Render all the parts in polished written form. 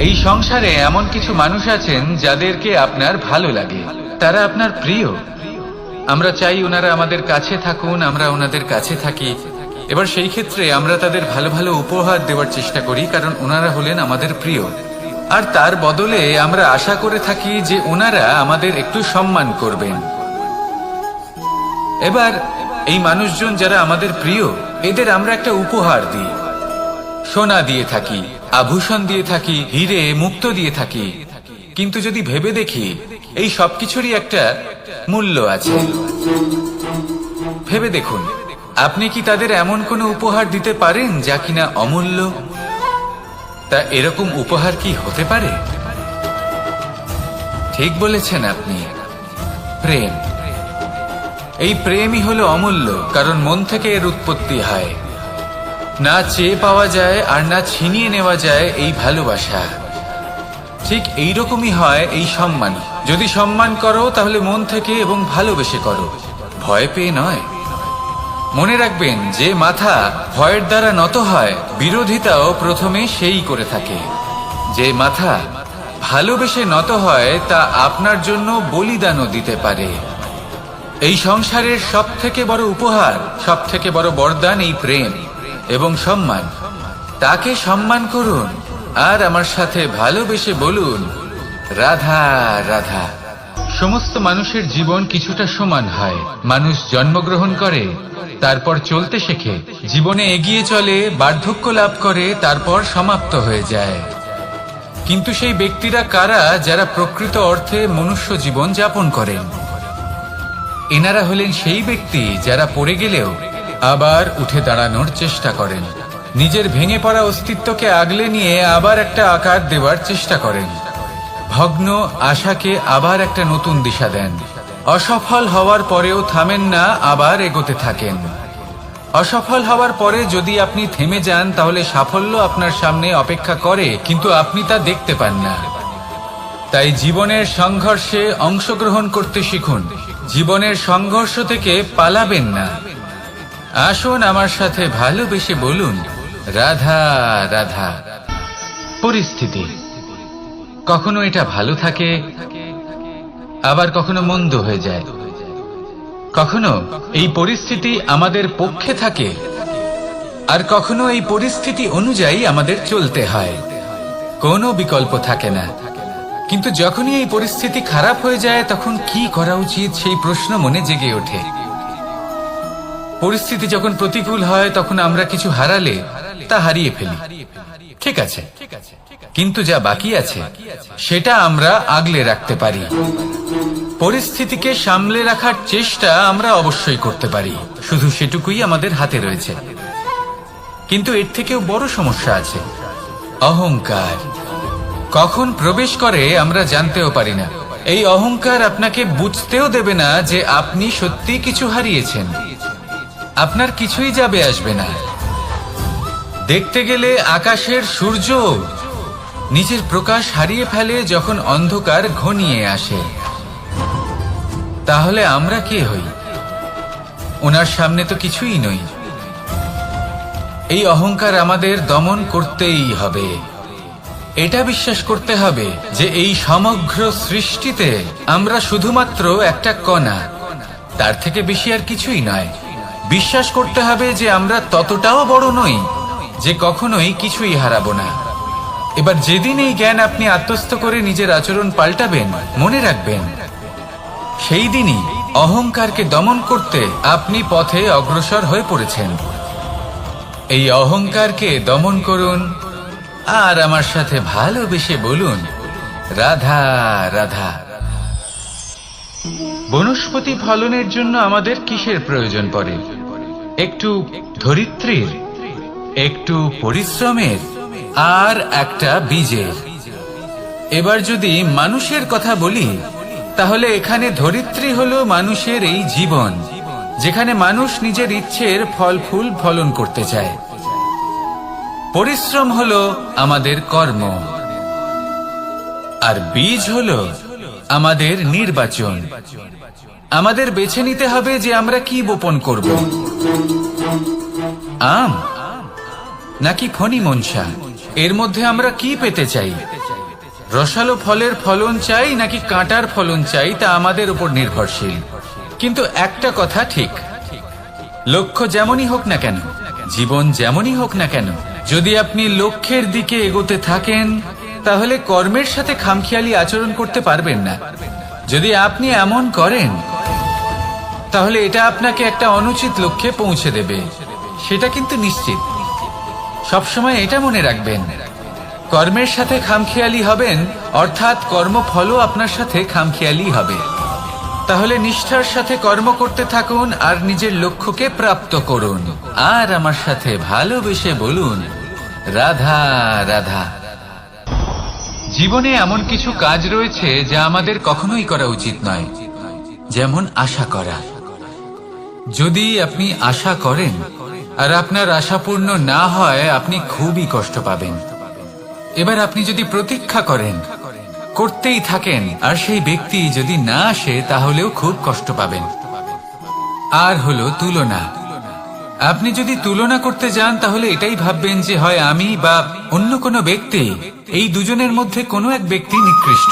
এই সংসারে এমন কিছু মানুষ আছেন যাদেরকে আপনার ভালো লাগে, তারা আপনার প্রিয়। আমরা চাই ওনারা আমাদের কাছে থাকুন, আমরা ওনাদের কাছে থাকি। এবার সেই ক্ষেত্রে আমরা তাদের ভালো ভালো উপহার দেওয়ার চেষ্টা করি, কারণ ওনারা হলেন আমাদের প্রিয়। আর তার বদলে আমরা আশা করে থাকি যে ওনারা আমাদের একটু সম্মান করবেন। এবার এই মানুষজন যারা আমাদের প্রিয়, এদের আমরা একটা উপহার দিই। সোনা দিয়ে থাকি, আভূষণ দিয়ে থাকি, হিরে মুক্ত দিয়ে থাকি। কিন্তু যদি ভেবে দেখি, এই সবকিছুরই একটা মূল্য আছে। ভেবে দেখুন, আপনি কি তাদের এমন কোনো উপহার দিতে পারেন যা কিনা অমূল্য? তা এরকম উপহার কি হতে পারে? ঠিক বলেছেন আপনি, প্রেম। এই প্রেমই হলো অমূল্য, কারণ মন থেকে এর উৎপত্তি হয়। না চেয়ে পাওয়া যায় আর না ছিনিয়ে নেওয়া যায় এই ভালোবাসা। ঠিক এইরকমই হয় এই সম্মান। যদি সম্মান করো তাহলে মন থেকে এবং ভালোবেসে করো, ভয় পেয়ে নয়। মনে রাখবেন, যে মাথা ভয়ের দ্বারা নত হয়, বিরোধিতাও প্রথমে সেই করে থাকে। যে মাথা ভালোবেসে নত হয়, তা আপনার জন্য বলিদানও দিতে পারে। এই সংসারের সব থেকে বড় উপহার, সব থেকে বড় বরদান এই প্রেম এবং সম্মান। তাকে সম্মান করুন আর আমার সাথে ভালোবেসে বলুন, রাধা রাধা। সমস্ত মানুষের জীবন কিছুটা সমান হয়। মানুষ জন্মগ্রহণ করে, তারপর চলতে শেখে, জীবনে এগিয়ে চলে, বার্ধক্য লাভ করে, তারপর সমাপ্ত হয়ে যায়। কিন্তু সেই ব্যক্তিরা কারা যারা প্রকৃত অর্থে মনুষ্য জীবন যাপন করেন? এনারা হলেন সেই ব্যক্তি যারা পড়ে গেলেও আবার উঠে দাঁড়ানোর চেষ্টা করেন, নিজের ভেঙে পড়া অস্তিত্বকে আগলে নিয়ে আবার একটা আকার দেওয়ার চেষ্টা করেন, ভগ্ন আশাকে আবার একটা নতুন দিশা দেন। অসফল হওয়ার পরেও থামেন না, আবার এগোতে থাকেন। অসফল হওয়ার পরে যদি আপনি থেমে যান, তাহলে সাফল্য আপনার সামনে অপেক্ষা করে, কিন্তু আপনি তা দেখতে পান না। তাই জীবনের সংঘর্ষে অংশগ্রহণ করতে শিখুন। জীবনের সংঘর্ষ থেকে পালাবেন না। আসুন আমার সাথে ভালোবেসে বলুন, রাধা রাধা। পরিস্থিতি কখনো এটা ভালো থাকে, আবার কখনো মন্দ হয়ে যায়। কখনো এই পরিস্থিতি আমাদের পক্ষে থাকে, আর কখনো এই পরিস্থিতি অনুযায়ী আমাদের চলতে হয়। কোনো বিকল্প থাকে না। কিন্তু যখনই এই পরিস্থিতি খারাপ হয়ে যায়, তখন কি করা উচিত সেই প্রশ্ন মনে জেগে ওঠে। পরিস্থিতি যখন প্রতিকূল হয়, তখন আমরা কিছু হারালে তা হারিয়ে ফেলি, ঠিক আছে, কিন্তু যা বাকি আছে সেটা আমরা আগলে রাখতে পারি। পরিস্থিতিকে সামলে রাখার চেষ্টা আমরা অবশ্যই করতে পারি, শুধু সেটুকুই আমাদের হাতে রয়েছে। কিন্তু এর থেকেও বড় সমস্যা আছে, অহংকার। কখন প্রবেশ করে আমরা জানতেও পারি না। এই অহংকার আপনাকে বুঝতেও দেবে না যে আপনি সত্যি কিছু হারিয়েছেন। আপনার কিছুই যাবে আসবে না। দেখতে গেলে আকাশের সূর্য নিজের প্রকাশ হারিয়ে ফেলে যখন অন্ধকার ঘনিয়ে আসে। তাহলে আমরা কে হই? ওনার সামনে তো কিছুই নই। এই অহংকার আমাদের দমন করতেই হবে। এটা বিশ্বাস করতে হবে যে এই সমগ্র সৃষ্টিতে আমরা শুধুমাত্র একটা কণা, তার থেকে বেশি আর কিছুই নয়। বিশ্বাস করতে হবে যে আমরা ততটাও বড় নই যে কখনোই কিছুই হারাবো না। এবার যেদিন এই জ্ঞান আপনি আত্মস্থ করে নিজের আচরণ পাল্টাবেন, মনে রাখবেন, সেই দিনই অহংকারকে দমন করতে আপনি পথে অগ্রসর হয়ে পড়েছেন। এই অহংকারকে দমন করুন আর আমার সাথে ভালোবেসে বলুন, রাধা রাধা। বনস্পতি ফলনের জন্য আমাদের কিসের প্রয়োজন পড়ে? একটু ধরিত্রীর, একটু পরিশ্রমের, আর একটা বীজের। এবার যদি মানুষের কথা বলি, তাহলে এখানে ধরিত্রী হলো মানুষের এই জীবন, যেখানে মানুষ নিজের ইচ্ছের ফল ফুল ফলন করতে চায়। পরিশ্রম হলো আমাদের কর্ম, আর বীজ হলো আমাদের নির্বাচন। আমাদের বেছে নিতে হবে যে আমরা কি বপন করব, আম নাকি ফণি মনসা। এর মধ্যে আমরা কি পেতে চাই? রসালো ফলের ফলন চাই নাকি কাঁটার ফলন চাই তা আমাদের উপর নির্ভরশীল। কিন্তু একটা কথা ঠিক, লক্ষ্য যেমনই হোক না কেন, জীবন যেমনই হোক না কেন, যদি আপনি লক্ষ্যের দিকে এগোতে থাকেন তাহলে কর্মের সাথে খামখেয়ালি আচরণ করতে পারবেন না। যদি আপনি এমন করেন তাহলে এটা আপনাকে একটা অনুচিত লক্ষ্যে পৌঁছে দেবে, সেটা কিন্তু নিশ্চিত। সবসময় এটা মনে রাখবেন, কর্মের সাথে খামখেয়ালি হবেন অর্থাৎ কর্মফলও আপনার সাথে খামখেয়ালি হবে। তাহলে নিষ্ঠার সাথে কর্ম করতে থাকুন আর নিজের লক্ষ্যকে প্রাপ্ত করুন। আর আমার সাথে ভালোবেসে বলুন, রাধা রাধা। জীবনে এমন কিছু কাজ রয়েছে যা আমাদের কখনোই করা উচিত নয়, যেমন আশা করা। যদি আপনি আশা করেন আর আপনার আশা পূর্ণ না হয়, আপনি খুবই কষ্ট পাবেন। এবার আপনি যদি প্রতীক্ষা করেন, করতেই থাকেন, আর সেই ব্যক্তি যদি না আসে তাহলেও খুব কষ্ট পাবেন। আর হলো তুলনা। আপনি যদি তুলনা করতে যান তাহলে এটাই ভাববেন যে হয় আমি বা অন্য কোনো ব্যক্তি, এই দুজনের মধ্যে কোনো এক ব্যক্তি নিকৃষ্ট।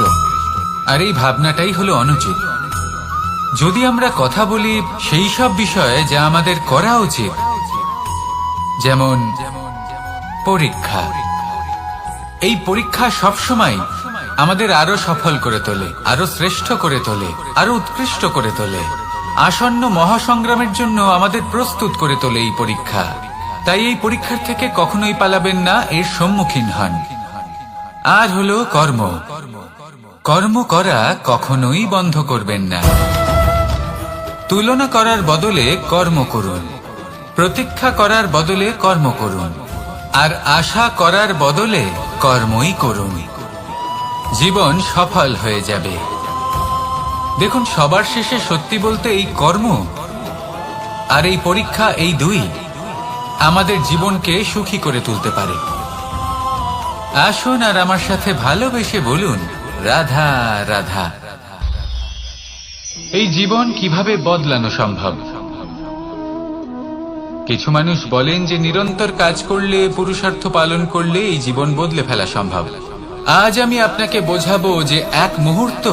আর এই ভাবনাটাই হলো অনুচিত। যদি আমরা কথা বলি সেই সব বিষয়ে যা আমাদের করা উচিত, যেমন পরীক্ষা। এই পরীক্ষা সবসময় আমাদের আরো সফল করে তোলে, আরো শ্রেষ্ঠ করে তোলে, আরো উৎকৃষ্ট করে তোলে। আসন্ন মহাসংগ্রামের জন্য আমাদের প্রস্তুত করে তোলে এই পরীক্ষা। তাই এই পরীক্ষার থেকে কখনোই পালাবেন না, এর সম্মুখীন হন। আর হলো কর্ম। কর্ম করা কখনোই বন্ধ করবেন না। তুলনা করার বদলে কর্ম করুন, প্রতীক্ষা করার বদলে কর্ম করুন, আর আশা করার বদলে কর্মই করুন। জীবন সফল হয়ে যাবে। দেখুন, সবার শেষে সত্যি বলতে এই কর্ম আর এই পরীক্ষা, এই দুই আমাদের জীবনকে সুখী করে তুলতে পারে। আসুন আর আমার সাথে ভালোবেসে বলুন, রাধা রাধা। এই জীবন কিভাবে বদলানো সম্ভব? কিছু মানুষ বলেন যে নিরন্তর কাজ করলে, পুরুষার্থ পালন করলে এই জীবন বদলে ফেলা সম্ভব। আজ আমি আপনাকে বোঝাবো যে এক মুহূর্ত,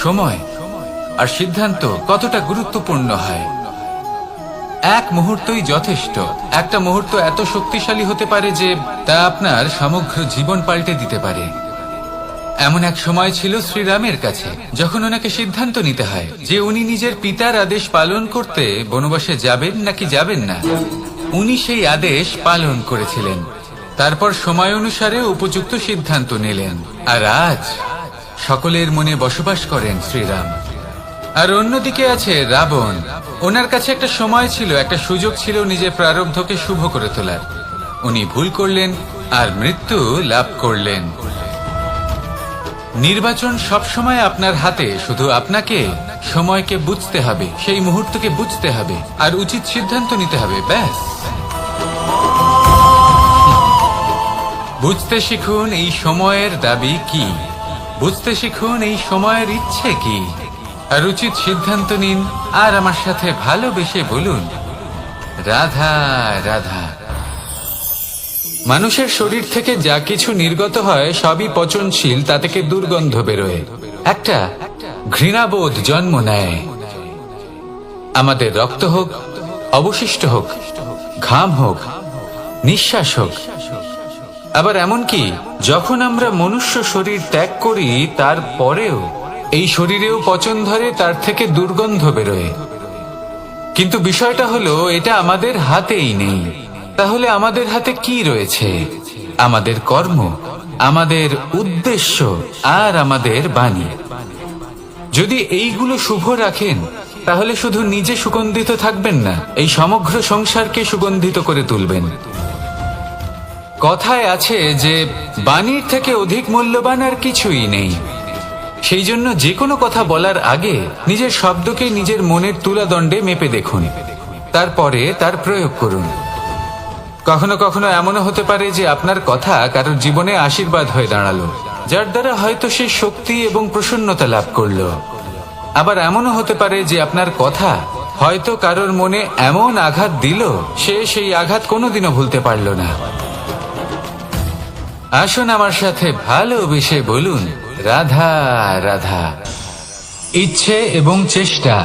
সময় আর সিদ্ধান্ত কতটা গুরুত্বপূর্ণ হয়। এক মুহূর্তই যথেষ্ট। একটা মুহূর্ত এত শক্তিশালী হতে পারে যে তা আপনার সমগ্র জীবন পাল্টে দিতে পারে। এমন এক সময় ছিল শ্রীরামের কাছে, যখন ওনাকে সিদ্ধান্ত নিতে হয় যে উনি নিজের পিতার আদেশ পালন করতে বনবাসে যাবেন নাকি যাবেন না। উনি সেই আদেশ পালন করেছিলেন, তারপর সময় অনুসারে উপযুক্ত সিদ্ধান্ত নিলেন। আর আজ সকলের মনে বসবাস করেন শ্রীরাম। আর অন্যদিকে আছে রাবণ। ওনার কাছে একটা সময় ছিল, একটা সুযোগ ছিল নিজের প্রারব্ধকে শুভ করে তোলার। উনি ভুল করলেন আর মৃত্যু লাভ করলেন। নির্বাচন সবসময় আপনার হাতে, শুধু আপনাকে সময়কে বুঝতে হবে, সেই মুহূর্তকে বুঝতে হবে আর উচিত সিদ্ধান্ত নিতে হবে। ব্যাস, বুঝতে শিখুন এই সময়ের দাবি কি, বুঝতে শিখুন এই সময়ের ইচ্ছে কি, আর উচিত সিদ্ধান্ত নিন। আর আমার সাথে ভালোবেসে বলুন, রাধা রাধা। মানুষের শরীর থেকে যা কিছু নির্গত হয় সবই পচনশীল, তা থেকে দুর্গন্ধ বেরোয়, একটা ঘৃণাবোধ জন্ম নেয়। আমাদের রক্ত হোক, অবশিষ্ট হোক, ঘাম হোক, নিঃশ্বাস হোক, আবার এমনকি যখন আমরা মনুষ্য শরীর ত্যাগ করি তারপরেও এই শরীরেও পচন ধরে, তার থেকে দুর্গন্ধ বেরোয়। কিন্তু বিষয়টা হলো এটা আমাদের হাতেই নেই। তাহলে আমাদের হাতে কি রয়েছে? আমাদের কর্ম, আমাদের উদ্দেশ্য আর আমাদের বাণী। যদি এইগুলো শুভ রাখেন তাহলে শুধু নিজে সুগন্ধিত থাকবেন না, এই সমগ্র সংসারকে সুগন্ধিত করে তুলবেন। কথায় আছে যে বাণীর থেকে অধিক মূল্যবান আর কিছুই নেই। সেই জন্য যে কোনো কথা বলার আগে নিজের শব্দকে নিজের মনের তুলাদণ্ডে মেপে দেখুন, তারপরে তার প্রয়োগ করুন। কখনো কখনো এমনও হতে পারে যে আপনার কথা কারোর জীবনে আশীর্বাদ হয়ে দাঁড়ালো, যার দ্বারা হয়তো সে শক্তি এবং প্রসন্নতা লাভ করলো। আবার এমনও হতে পারে যে আপনার কথা হয়তো কারোর মনে এমন আঘাত দিল, সে সেই আঘাত কোনোদিনও ভুলতে পারল না। আসুন আমার সাথে ভালোবেসে বলুন, রাধা রাধা। ইচ্ছে এবং চেষ্টা,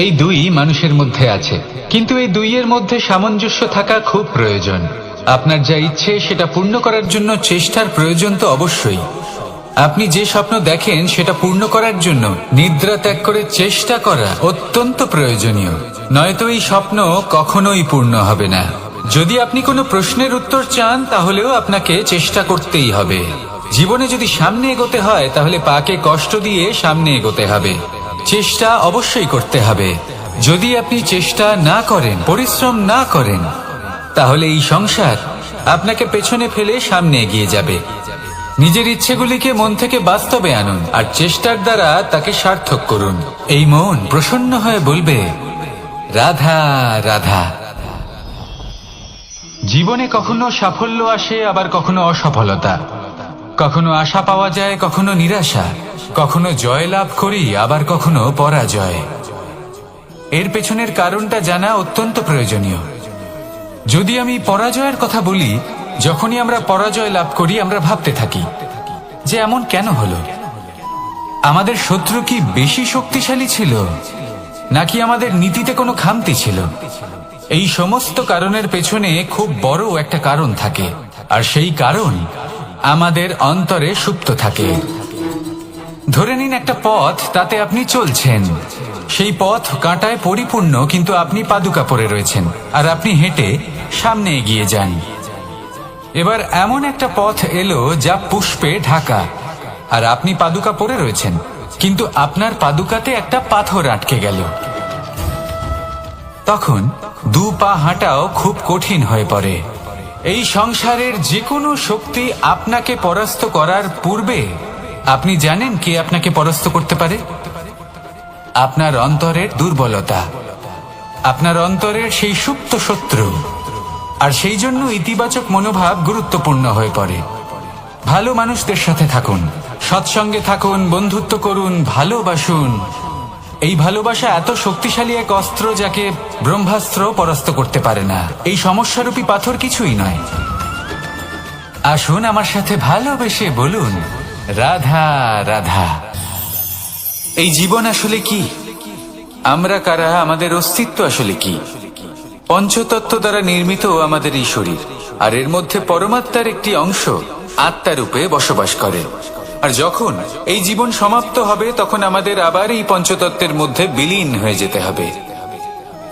এই দুই মানুষের মধ্যে আছে, কিন্তু এই দুইয়ের মধ্যে সামঞ্জস্য থাকা খুব প্রয়োজন। আপনার যা ইচ্ছে সেটা পূর্ণ করার জন্য চেষ্টার প্রয়োজন তো অবশ্যই। আপনি যে স্বপ্ন দেখেন সেটা পূর্ণ করার জন্য নিদ্রা ত্যাগ করে চেষ্টা করা অত্যন্ত প্রয়োজনীয়, নয়তো এই স্বপ্ন কখনোই পূর্ণ হবে না। যদি আপনি কোনো প্রশ্নের উত্তর চান তাহলেও আপনাকে চেষ্টা করতেই হবে। জীবনে যদি সামনে এগোতে হয় তাহলে পাকে কষ্ট দিয়ে সামনে এগোতে হবে, চেষ্টা অবশ্যই করতে হবে। যদি আপনি চেষ্টা না করেন, পরিশ্রম না করেন, তাহলে এই সংসার আপনাকে পেছনে ফেলে সামনে এগিয়ে যাবে। নিজের ইচ্ছেগুলিকে মন থেকে বাস্তবে আনুন আর চেষ্টার দ্বারা তাকে সার্থক করুন। এই মন প্রসন্ন হয়ে বলবে, রাধা রাধা। জীবনে কখনো সাফল্য আসে, আবার কখনো অসফলতা, কখনো আশা পাওয়া যায়, কখনো নিরাশা, কখনো জয় লাভ করি, আবার কখনো পরাজয়। এর পেছনের কারণটা জানা অত্যন্ত প্রয়োজনীয়। যদি আমি পরাজয়ের কথা বলি, যখনই আমরা পরাজয় লাভ করি আমরা ভাবতে থাকি যে এমন কেন হলো। আমাদের শত্রু কি বেশি শক্তিশালী ছিল, নাকি আমাদের নীতিতে কোনো খামতি ছিল? এই সমস্ত কারণের পেছনে খুব বড় একটা কারণ থাকে, আর সেই কারণ আমাদের অন্তরে সুপ্ত থাকে। ধরে নিন একটা পথ, তাতে আপনি চলছেন, সেই পথ কাঁটায় পরিপূর্ণ, কিন্তু আপনি পাদুকা পরে রয়েছেন আর আপনি হেঁটে সামনে এগিয়ে যান। এবার এমন একটা পথ এলো যা পুষ্পে ঢাকা, আর আপনি পাদুকা পরে রয়েছেন, কিন্তু আপনার পাদুকাতে একটা পাথর আটকে গেল। তখন দু পা হাঁটাও খুব কঠিন হয়ে পড়ে। এই সংসারের যে কোনো শক্তি আপনাকে পরাস্ত করার পূর্বে আপনি জানেন কে আপনাকে পরাস্ত করতে পারে? আপনার অন্তরের দুর্বলতা, আপনার অন্তরের সেই সুপ্ত শত্রু। আর সেই জন্য ইতিবাচক মনোভাব গুরুত্বপূর্ণ হয়ে পড়ে। ভালো মানুষদের সাথে থাকুন, সৎসঙ্গে থাকুন, বন্ধুত্ব করুন, ভালোবাসুন। এই ভালোবাসা এত শক্তিশালী এক অস্ত্র যাকে ব্রহ্মাস্ত্র পরাস্ত করতে পারে না। এই সমস্যারূপী পাথর কিছুই নয়। আসুন আমার সাথে ভালোবেসে বলুন, রাধা রাধা। এই জীবন আসলে কি? আমরা কারা? আমাদের অস্তিত্ব আসলে কি? পঞ্চতত্ত্ব দ্বারা নির্মিত আমাদের এই শরীর, আর এর মধ্যে পরমাত্মার একটি অংশ আত্মারূপে বসবাস করে। আর যখন এই জীবন সমাপ্ত হবে তখন আমাদের আবার এই পঞ্চতত্ত্বের মধ্যে বিলীন হয়ে যেতে হবে।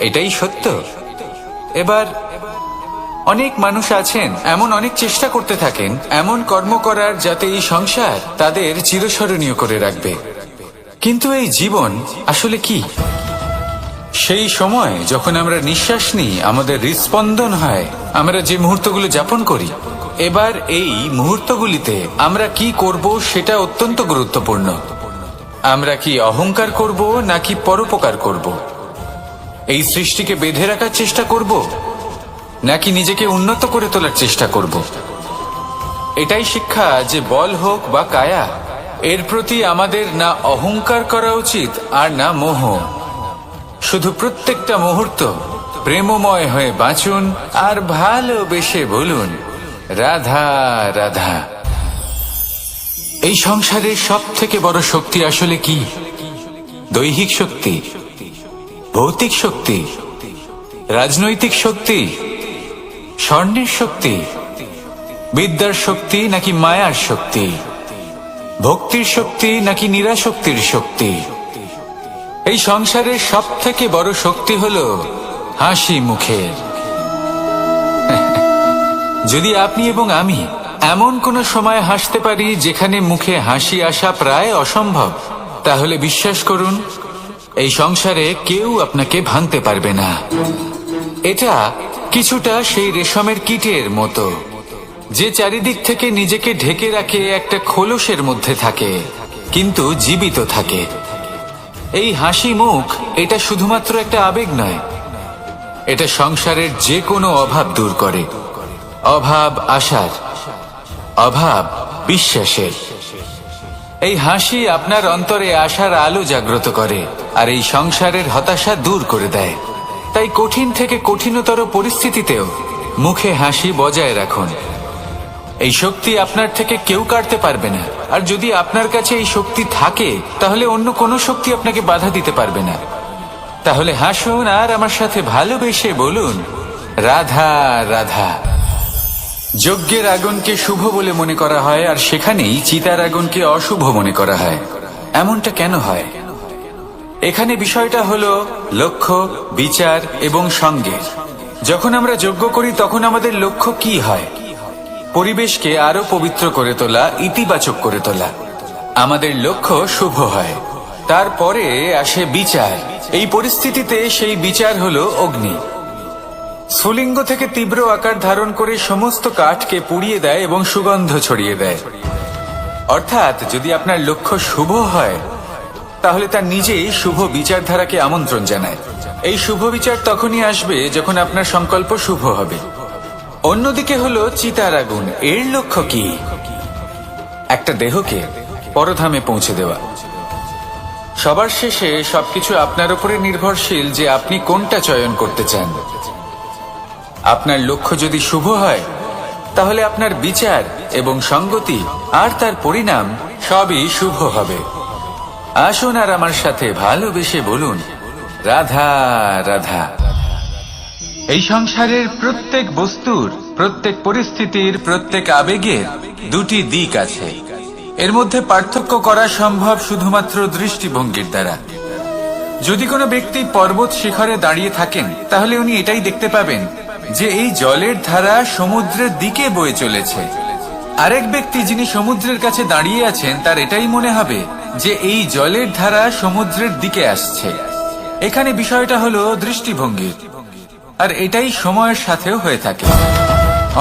এটাই সত্য। এবার অনেক মানুষ আছেন এমন অনেক চেষ্টা করতে থাকেন এমন কর্ম করার যাতে এই সংসার তাদের চিরস্মরণীয় করে রাখবে। কিন্তু এই জীবন আসলে কি? সেই সময় যখন আমরা নিঃশ্বাস নিই, আমাদের হৃদস্পন্দন হয়, আমরা যে মুহূর্তগুলো যাপন করি, এবার এই মুহূর্তগুলিতে আমরা কি করব সেটা অত্যন্ত গুরুত্বপূর্ণ। আমরা কি অহংকার করব নাকি পরোপকার করব? এই সৃষ্টিকে বেঁধে রাখার চেষ্টা করব নাকি নিজেকে উন্নত করে তোলার চেষ্টা করব? এটাই শিক্ষা যে বল হোক বা কায়া, এর প্রতি আমাদের না অহংকার করা উচিত আর না মোহ। শুধু প্রত্যেকটা মুহূর্ত প্রেমময় হয়ে বাঁচুন আর ভালোবেসে বলুন, রাধা রাধা। এই সংসারের সব থেকে বড় শক্তি আসলে কি? দৈহিক শক্তি, ভৌতিক শক্তি, রাজনৈতিক শক্তি, স্বর্ণের শক্তি, বিদ্যার শক্তি নাকি মায়ার শক্তি, ভক্তির শক্তি নাকি নিরাশক্তির শক্তি? এই সংসারের সব থেকে বড় শক্তি হলো হাসি মুখের। যদি আপনি এবং আমি এমন কোন সময় হাসতে পারি যেখানে মুখে হাসি আসা প্রায় অসম্ভব, তাহলে বিশ্বাস করুন এই সংসারে কেউ আপনাকে ভাঙতে পারবে না। এটা কিছুটা সেই রেশমের কীটের মতো, যে চারিদিক থেকে নিজেকে ঢেকে রাখে, একটা খোলসের মধ্যে থাকে কিন্তু জীবিত থাকে। এই হাসি মুখ এটা শুধুমাত্র একটা আবেগ নয়, এটা সংসারের যে কোনো অভাব দূর করে। অভাব আশার, অভাব বিশ্বাসের। এই হাসি আপনার অন্তরে আশার আলো জাগ্রত করে আর এই সংসারের হতাশা দূর করে দেয়। তাই কঠিন থেকে কঠিনতর পরিস্থিতিতেও মুখে হাসি বজায় রাখুন। এই শক্তি আপনার থেকে কেউ কাটতে পারবে না। আর যদি আপনার কাছে এই শক্তি থাকে তাহলে অন্য কোনো শক্তি আপনাকে বাধা দিতে পারবে না। তাহলে হাসুন আর আমার সাথে ভালোবেসে বলুন, রাধা রাধা। যজ্ঞের আগুনকে শুভ বলে মনে করা হয়, আর সেখানেই চিতার আগুনকে অশুভ মনে করা হয়। এমনটা কেন হয়? এখানে বিষয়টা হলো লক্ষ্য, বিচার এবং সঙ্গে। যখন আমরা যজ্ঞ করি তখন আমাদের লক্ষ্য কি হয়? পরিবেশকে আরো পবিত্র করে তোলা, ইতিবাচক করে তোলা। আমাদের লক্ষ্য শুভ হয়। তারপরে আসে বিচার। এই পরিস্থিতিতে সেই বিচার হলো অগ্নি। স্ফুলিঙ্গ থেকে তীব্র আকার ধারণ করে সমস্ত কাঠকে পুড়িয়ে দেয় এবং সুগন্ধ ছড়িয়ে দেয়। অর্থাৎ যদি আপনার লক্ষ্য শুভ হয় তাহলে তার নিজেই শুভ বিচারধারাকে আমন্ত্রণ জানায়। এই শুভ বিচার তখনই আসবে যখন আপনার সংকল্প শুভ হবে। অন্যদিকে হলো চিতার আগুন। এর লক্ষ্য কি? একটা দেহকে পরধামে পৌঁছে দেওয়া। সবার শেষে সবকিছু আপনার উপরে নির্ভরশীল যে আপনি কোনটা চয়ন করতে চান। আপনার লক্ষ্য যদি শুভ হয় তাহলে আপনার বিচার এবং সঙ্গতি আর তার পরিণাম সবই শুভ হবে। আসুন আর আমার সাথে ভালোবেসে বলুন, রাধা রাধা। এই সংসারের প্রত্যেক বস্তুর, প্রত্যেক পরিস্থিতির, প্রত্যেক আবেগের দুটি দিক আছে। এর মধ্যে পার্থক্য করা সম্ভব শুধুমাত্র দৃষ্টিভঙ্গির দ্বারা। যদি কোনো ব্যক্তি পর্বত শিখরে দাঁড়িয়ে থাকেন তাহলে উনি এটাই দেখতে পাবেন যে এই জলের ধারা সমুদ্রের দিকে বয়ে চলেছে। আরেক ব্যক্তি যিনি সমুদ্রের কাছে দাঁড়িয়ে আছেন তার এটাই মনে হবে যে এই জলের ধারা সমুদ্রের দিকে আসছে। এখানে বিষয়টা হলো দৃষ্টিভঙ্গির, আর এটাই সময়ের সাথেও হয়ে থাকে।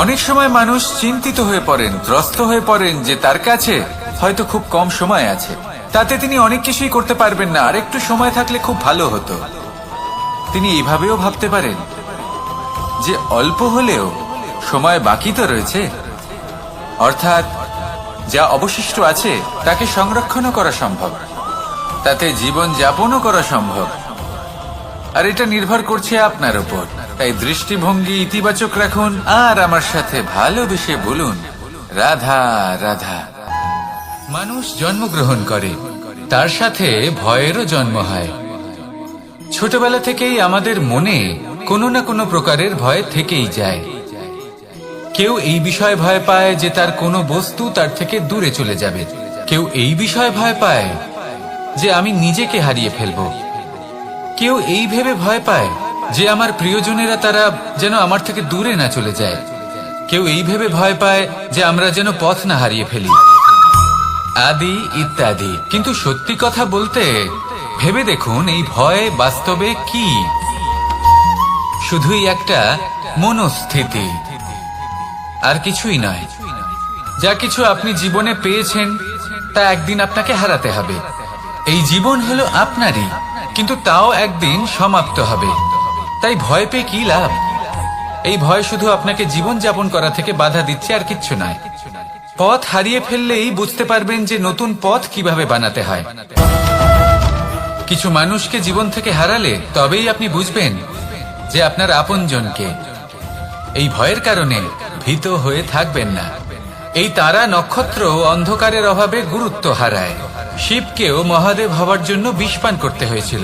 অনেক সময় মানুষ চিন্তিত হয়ে পড়েন, ত্রস্ত হয়ে পড়েন যে তার কাছে হয়তো খুব কম সময় আছে, তাতে তিনি অনেক কিছুই করতে পারবেন না, আর একটু সময় থাকলে খুব ভালো হতো। তিনি এইভাবেও ভাবতে পারেন যে অল্প হলেও সময় বাকি তো রয়েছে, অর্থাৎ যা অবশিষ্ট আছে তাকে সংরক্ষণও করা সম্ভব, তাতে জীবন যাপনও করা সম্ভব। আর এটা নির্ভর করছে আপনার উপর। তাই দৃষ্টিভঙ্গি ইতিবাচক রাখুন আর আমার সাথে ভালোবেসে বলুন, রাধা রাধা। মানুষ জন্মগ্রহণ করে, তার সাথে ভয়েরও জন্ম হয়। ছোটবেলা থেকেই আমাদের মনে কোনো না কোনো প্রকারের ভয় থেকেই যায়। কেউ এই বিষয়ে ভয় পায় যে তার কোনো বস্তু তার থেকে দূরে চলে যাবে। কেউ এই বিষয়ে ভয় পায় যে আমি নিজেকে হারিয়ে ফেলব। কেউ এই ভেবে ভয় পায় যে আমার প্রিয়জনেরা তারা যেন আমার থেকে দূরে না চলে যায়। কেউ এই ভেবে ভয় পায় যে আমরা যেন পথ না হারিয়ে ফেলি, আদি ইত্যাদি। কিন্তু সত্যি কথা বলতে ভেবে দেখুন এই ভয় বাস্তবে কি? শুধুই একটা মনস্থিতি, আর কিছুই নয়। যা কিছু আপনি জীবনে পেয়েছেন তা একদিন আপনাকে হারাতে হবে। এই জীবন হলো আপনারই, কিন্তু তাও একদিন সমাপ্ত হবে। তাই ভয় পেয়ে কি লাভ? এই ভয় শুধু আপনাকে জীবন যাপন করা থেকে বাধা দিচ্ছে, আর কিচ্ছু নয়। পথ হারিয়ে ফেললেই বুঝতে পারবেন যে নতুন পথ কিভাবে বানাতে হয়। কিছু মানুষকে জীবন থেকে হারালে তবেই আপনি বুঝবেন যে আপনার আপনজনকে। এই ভয়ের কারণে ভীত হয়ে থাকবেন না। এই তারা নক্ষত্র অন্ধকারের অভাবে গুরুত্ব হারায়। শিবকেও মহাদেব হওয়ার জন্য বিষপান করতে হয়েছিল।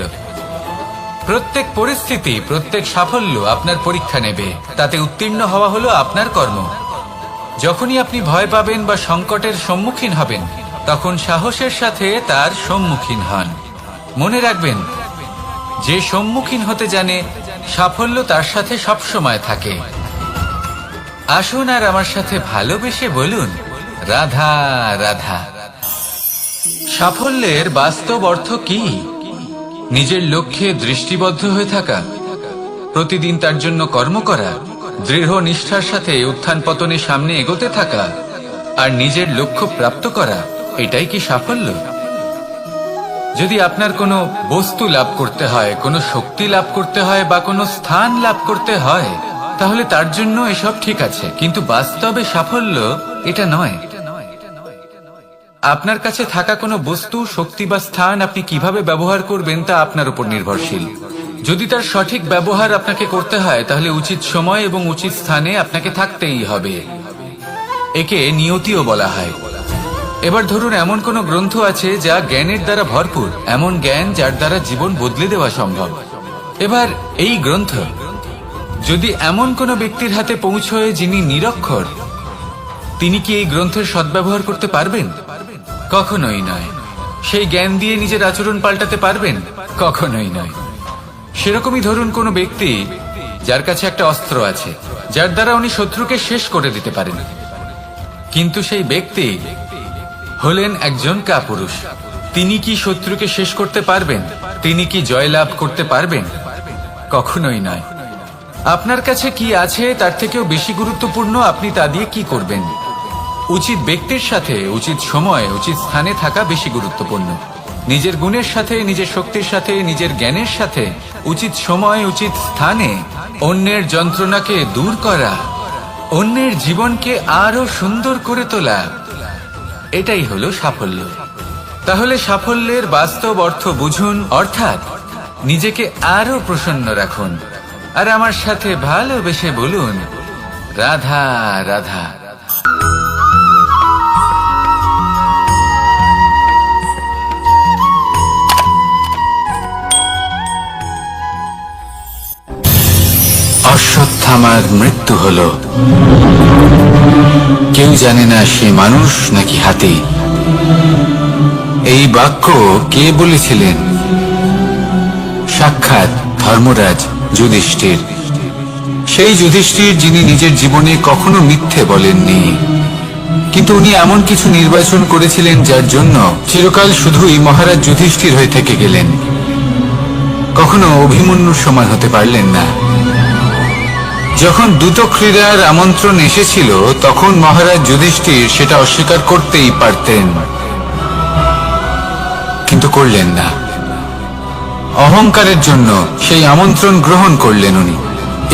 প্রত্যেক পরিস্থিতি, প্রত্যেক সাফল্য আপনার পরীক্ষা নেবে, তাতে উত্তীর্ণ হওয়া হলো আপনার কর্ম। যখনই আপনি ভয় পাবেন বা সংকটের সম্মুখীন হবেন তখন সাহসের সাথে তার সম্মুখীন হন। মনে রাখবেন, যে সম্মুখীন হতে জানে সাফল্য তার সাথে সবসময় থাকে। আসুন আর আমার সাথে ভালোবেসে বলুন, রাধা রাধা। সাফল্যের বাস্তব অর্থ কি? নিজের লক্ষ্যে দৃষ্টিবদ্ধ হয়ে থাকা, প্রতিদিন তার জন্য কর্ম করা, দৃঢ় নিষ্ঠার সাথে উত্থান পতনে সামনে এগোতে থাকা, আর নিজের লক্ষ্য প্রাপ্ত করা, এটাই কি সাফল্য? যদি আপনার কোনো বস্তু লাভ করতে হয়, কোনো শক্তি লাভ করতে হয় বা কোনো স্থান লাভ করতে হয়, তাহলে তার জন্য এসব ঠিক আছে, কিন্তু বাস্তবে সাফল্য এটা নয়। আপনার কাছে থাকা কোনো বস্তু, শক্তি বা স্থান আপনি কিভাবে ব্যবহার করবেন তা আপনার উপর নির্ভরশীল। যদি তার সঠিক ব্যবহার আপনাকে করতে হয় তাহলে উচিত সময় এবং উচিত স্থানে আপনাকে থাকতেই হবে। একে নিয়তিও বলা হয়। এবার ধরুন এমন কোন গ্রন্থ আছে যা জ্ঞানের দ্বারা ভরপুর, এমন জ্ঞান যার দ্বারা জীবন বদলে দেওয়া সম্ভব। এবার এই গ্রন্থ যদি এমন কোন ব্যক্তির হাতে পৌঁছয় যিনি নিরক্ষর, তিনি কি এই গ্রন্থের সদ্ব্যবহার করতে পারবেন? কখনোই নয়। সেই জ্ঞান দিয়ে নিজের আচরণ পাল্টাতে পারবেন? কখনোই নয়। সেরকমই ধরুন কোন ব্যক্তি যার কাছে একটা অস্ত্র আছে, যার দ্বারা উনি শত্রুকে শেষ করে দিতে পারেন, কিন্তু সেই ব্যক্তি হলেন একজন কাপুরুষ। তিনি কি শত্রুকে শেষ করতে পারবেন? তিনি কি জয়লাভ করতে পারবেন? কখনোই নয়। আপনার কাছে কি আছে তার থেকেও বেশি গুরুত্বপূর্ণ আপনি তা দিয়ে কি করবেন। উচিত ব্যক্তির সাথে উচিত সময় উচিত স্থানে থাকা বেশি গুরুত্বপূর্ণ। নিজের গুণের সাথে, নিজের শক্তির সাথে, নিজের জ্ঞানের সাথে উচিত সময় উচিত স্থানে অন্যের যন্ত্রণাকে দূর করা, অন্যের জীবনকে আরো সুন্দর করে তোলা, এটাই হলো সাফল্য। তাহলে সাফল্যের বাস্তব অর্থ বুঝুন, অর্থাৎ নিজেকে আরো প্রসন্ন রাখুন। আর আমার সাথে ভালোবেসে বলুন, রাধা রাধা। অশ্বত্থামার মৃত্যু হলো। কেউ জানে না সে মানুষ নাকি হাতি। এই বাক্য কে বলেছিলেন? সাক্ষাৎ ধর্মরাজ যুধিষ্ঠির। সেই যুধিষ্ঠির যিনি নিজের জীবনে কখনো মিথ্যে বলেননি, কিন্তু উনি এমন কিছু নির্বাচন করেছিলেন যার জন্য চিরকাল শুধুই মহারাজ যুধিষ্ঠির হয়ে থেকে গেলেন। কখনো অভিমন্যুর সমান হতে পারলেন না। যখন দ্রুত ক্রীড়ার আমন্ত্রণ এসেছিল তখন মহারাজ যুধিষ্ঠির সেটা অস্বীকার করতেই পারতেন, কিন্তু করলেন না। অহংকারের জন্য সেই আমন্ত্রণ গ্রহণ করলেন উনি,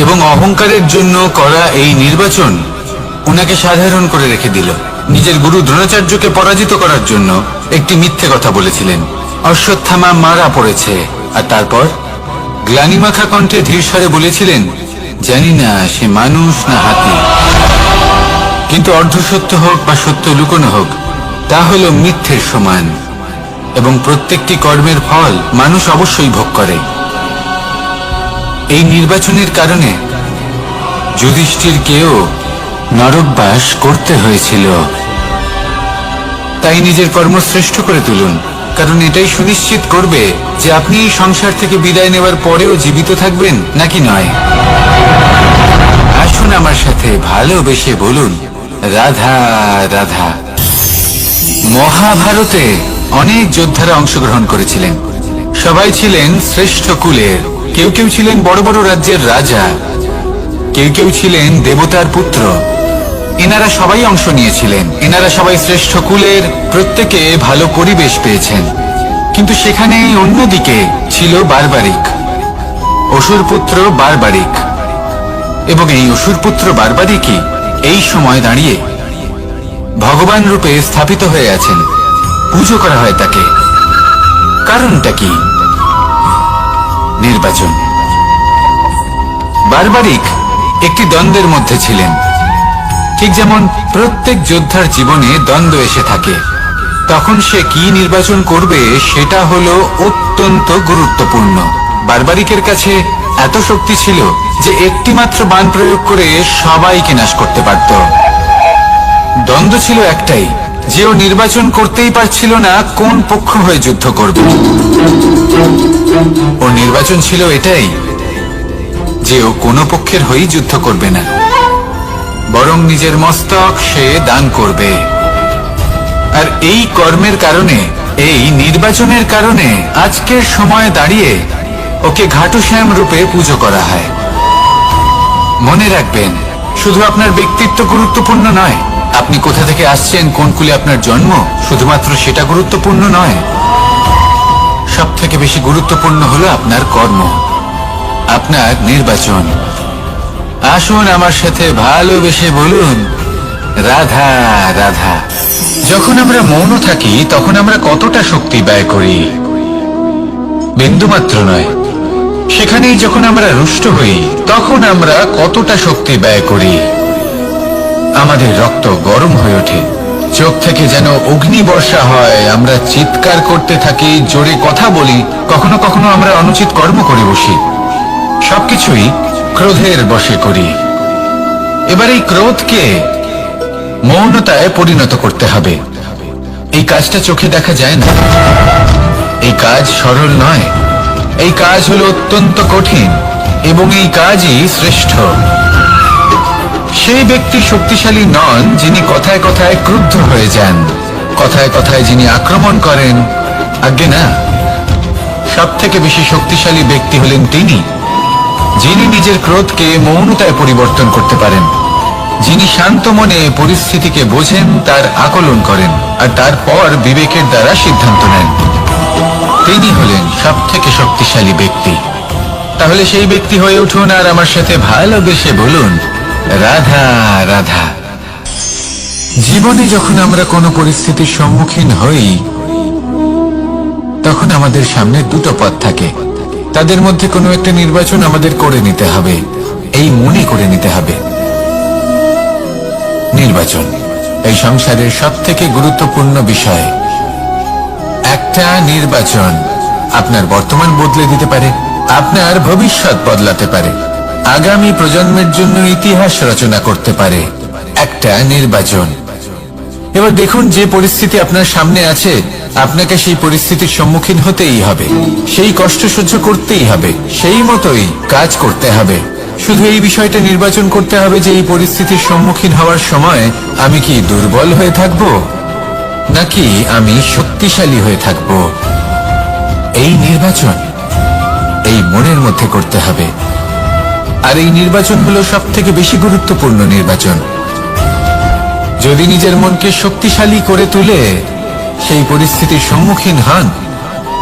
এবং অহংকারের জন্য করা এই নির্বাচন উনাকে সাধারণ করে রেখে দিল। নিজের গুরু দ্রোণাচার্যকে পরাজিত করার জন্য একটি মিথ্যে কথা বলেছিলেন। অশ্বত্থামা মারা পড়েছে, আর তারপর গ্লানিমাখা কণ্ঠে ধীরস্বরে বলেছিলেন, জানি না সে মানুষ না হাতি। কিন্তু অর্ধসত্য হোক বা সত্য লুকোনো হোক, তা হলো মিথ্যের সমান, এবং প্রত্যেকটি কর্মের ফল মানুষ অবশ্যই ভোগ করে। এই নির্বাচনের কারণে যুধিষ্ঠিরকেও নরকবাস করতে হয়েছিল। তাই নিজের কর্ম শ্রেষ্ঠ করে তুলুন, কারণ এটাই সুনিশ্চিত করবে যে আপনি এই সংসার থেকে বিদায় নেওয়ার পরেও জীবিত থাকবেন নাকি নয়। আসুন আমার সাথে ভালোবেসে বলুন, রাধা রাধা। মহাভারতে অনেক যোদ্ধারা অংশগ্রহণ করেছিলেন। সবাই ছিলেন শ্রেষ্ঠ কুলের। কেউ কেউ ছিলেন বড় বড় রাজ্যের রাজা, কেউ কেউ ছিলেন দেবতার পুত্র। এনারা সবাই অংশ নিয়েছিলেন। এনারা সবাই শ্রেষ্ঠ কুলের, প্রত্যেকে ভালো পরিবেশ পেয়েছেন। কিন্তু সেখানে অন্যদিকে ছিল বারবারিক, অসুরপুত্র বারবারিক। এবং এই অসুরপুত্র বারবারিকই এই সময় দাঁড়িয়ে ভগবান রূপে স্থাপিত হয়ে আছেন। পুজো করা হয় তাকে। কারণটা কি? নির্বাচন। বারবারিক একটি দ্বন্দ্বের মধ্যে ছিলেন, ঠিক যেমন প্রত্যেক যোদ্ধার জীবনে দ্বন্দ্ব এসে থাকে। তখন সে কি নির্বাচন করবে সেটা হলো অত্যন্ত গুরুত্বপূর্ণ। বারবারিকের কাছে এত শক্তি ছিল যে একটি মাত্র বাণ প্রয়োগ করে সবাইকে নাশ করতে পারত। দ্বন্দ্ব ছিল একটাই, যে ও নির্বাচন করতেই পারছিল না কোন পক্ষ হয়ে যুদ্ধ করবে। ওর নির্বাচন ছিল এটাই যে ও কোনো পক্ষের হয়েই যুদ্ধ করবে না, বরং নিজের মস্তক সে দান করবে। আর এই কর্মের কারণে, এই নির্বাচনের কারণে আজকের সময়ে দাঁড়িয়ে ওকে ঘাটুশ্যাম রূপে পুজো করা হয়। মনে রাখবেন, শুধু আপনার ব্যক্তিত্ব গুরুত্বপূর্ণ নয়, আপনি কোথা থেকে আসছেন, কোন কুলে আপনার জন্ম, শুধুমাত্র সেটা গুরুত্বপূর্ণ নয়। সব থেকে বেশি গুরুত্বপূর্ণ হলো আপনার কর্ম, আপনার নির্বাচন। আসুন আমার সাথে ভালোবেসে বলুন, রাধা রাধা। যখন আমরা মৌন থাকি তখন আমরা কতটা শক্তি ব্যয় করি, বিন্দুমাত্র নয়। সেখানেই যখন আমরা রুষ্ট হই তখন আমরা কতটা শক্তি ব্যয় করি। আমাদের রক্ত গরম হয়ে ওঠে, চোখ থেকে যেন অগ্নি বর্ষা হয়, আমরা চিৎকার করতে থাকি, জোরে কথা বলি, কখনো কখনো আমরা অনুচিত কর্ম করে বসি। সবকিছুই ক্রোধের বশে করি। এবার এই ক্রোধকে মৌনতায় পরিণত করতে হবে। এই কাজটা চোখে দেখা যায় না, এই কাজ সরল নয়, এই কাজ হলো অত্যন্ত কঠিন এবং এই কাজই শ্রেষ্ঠ। সেই ব্যক্তি শক্তিশালী নন যিনি কথায় কথায় ক্রুদ্ধ হয়ে যান, কথায় কথায় যিনি আক্রমণ করেন। আজ্ঞে না, সব থেকে বেশি শক্তিশালী ব্যক্তি হলেন তিনি যিনি নিজের ক্রোধকে মৌনতায় পরিবর্তন করতে পারেন, যিনি শান্ত মনে পরিস্থিতিকে বোঝেন, তার আকলন করেন আর তারপর বিবেকের দ্বারা সিদ্ধান্ত নেন। তিনি হলেন সব থেকে শক্তিশালী ব্যক্তি। তাহলে সেই ব্যক্তি হয়ে উঠুন আর আমার সাথে ভালোবেসে বলুন, রাধা রাধা। জীবনে যখন আমরা কোনো পরিস্থিতির সম্মুখীন হই তখন আমাদের সামনে দুটো পথ থাকে, তাদের মধ্যে কোনো একটা নির্বাচন আমাদের করে নিতে হবে, এই মনে করে নিতে হবে। নির্বাচন এই সংসারের সব থেকে গুরুত্বপূর্ণ বিষয়। একটা নির্বাচন আপনার বর্তমান বদলে দিতে পারে, আপনার ভবিষ্যৎ বদলাতে পারে, আগামী প্রজন্মের জন্য ইতিহাস রচনা করতে পারে। একটা নির্বাচন। এবার দেখুন, যে পরিস্থিতি আপনার সামনে আছে, আপনাকে সেই পরিস্থিতির সম্মুখীন হতেই হবে, সেই কষ্ট সহ্য করতেই হবে, সেই মতোই কাজ করতে হবে। শুধু এই বিষয়টা নির্বাচন করতে হবে যে এই পরিস্থিতির সম্মুখীন হওয়ার সময় আমি কি দুর্বল হয়ে থাকব নাকি আমি শক্তিশালী হয়ে থাকব। এই নির্বাচন এই মনের মধ্যে করতে হবে। আর এই নির্বাচন হলো সব থেকে বেশি গুরুত্বপূর্ণ নির্বাচন। যদি নিজের মনকে শক্তিশালী করে তুলে সেই পরিস্থিতির সম্মুখীন হন,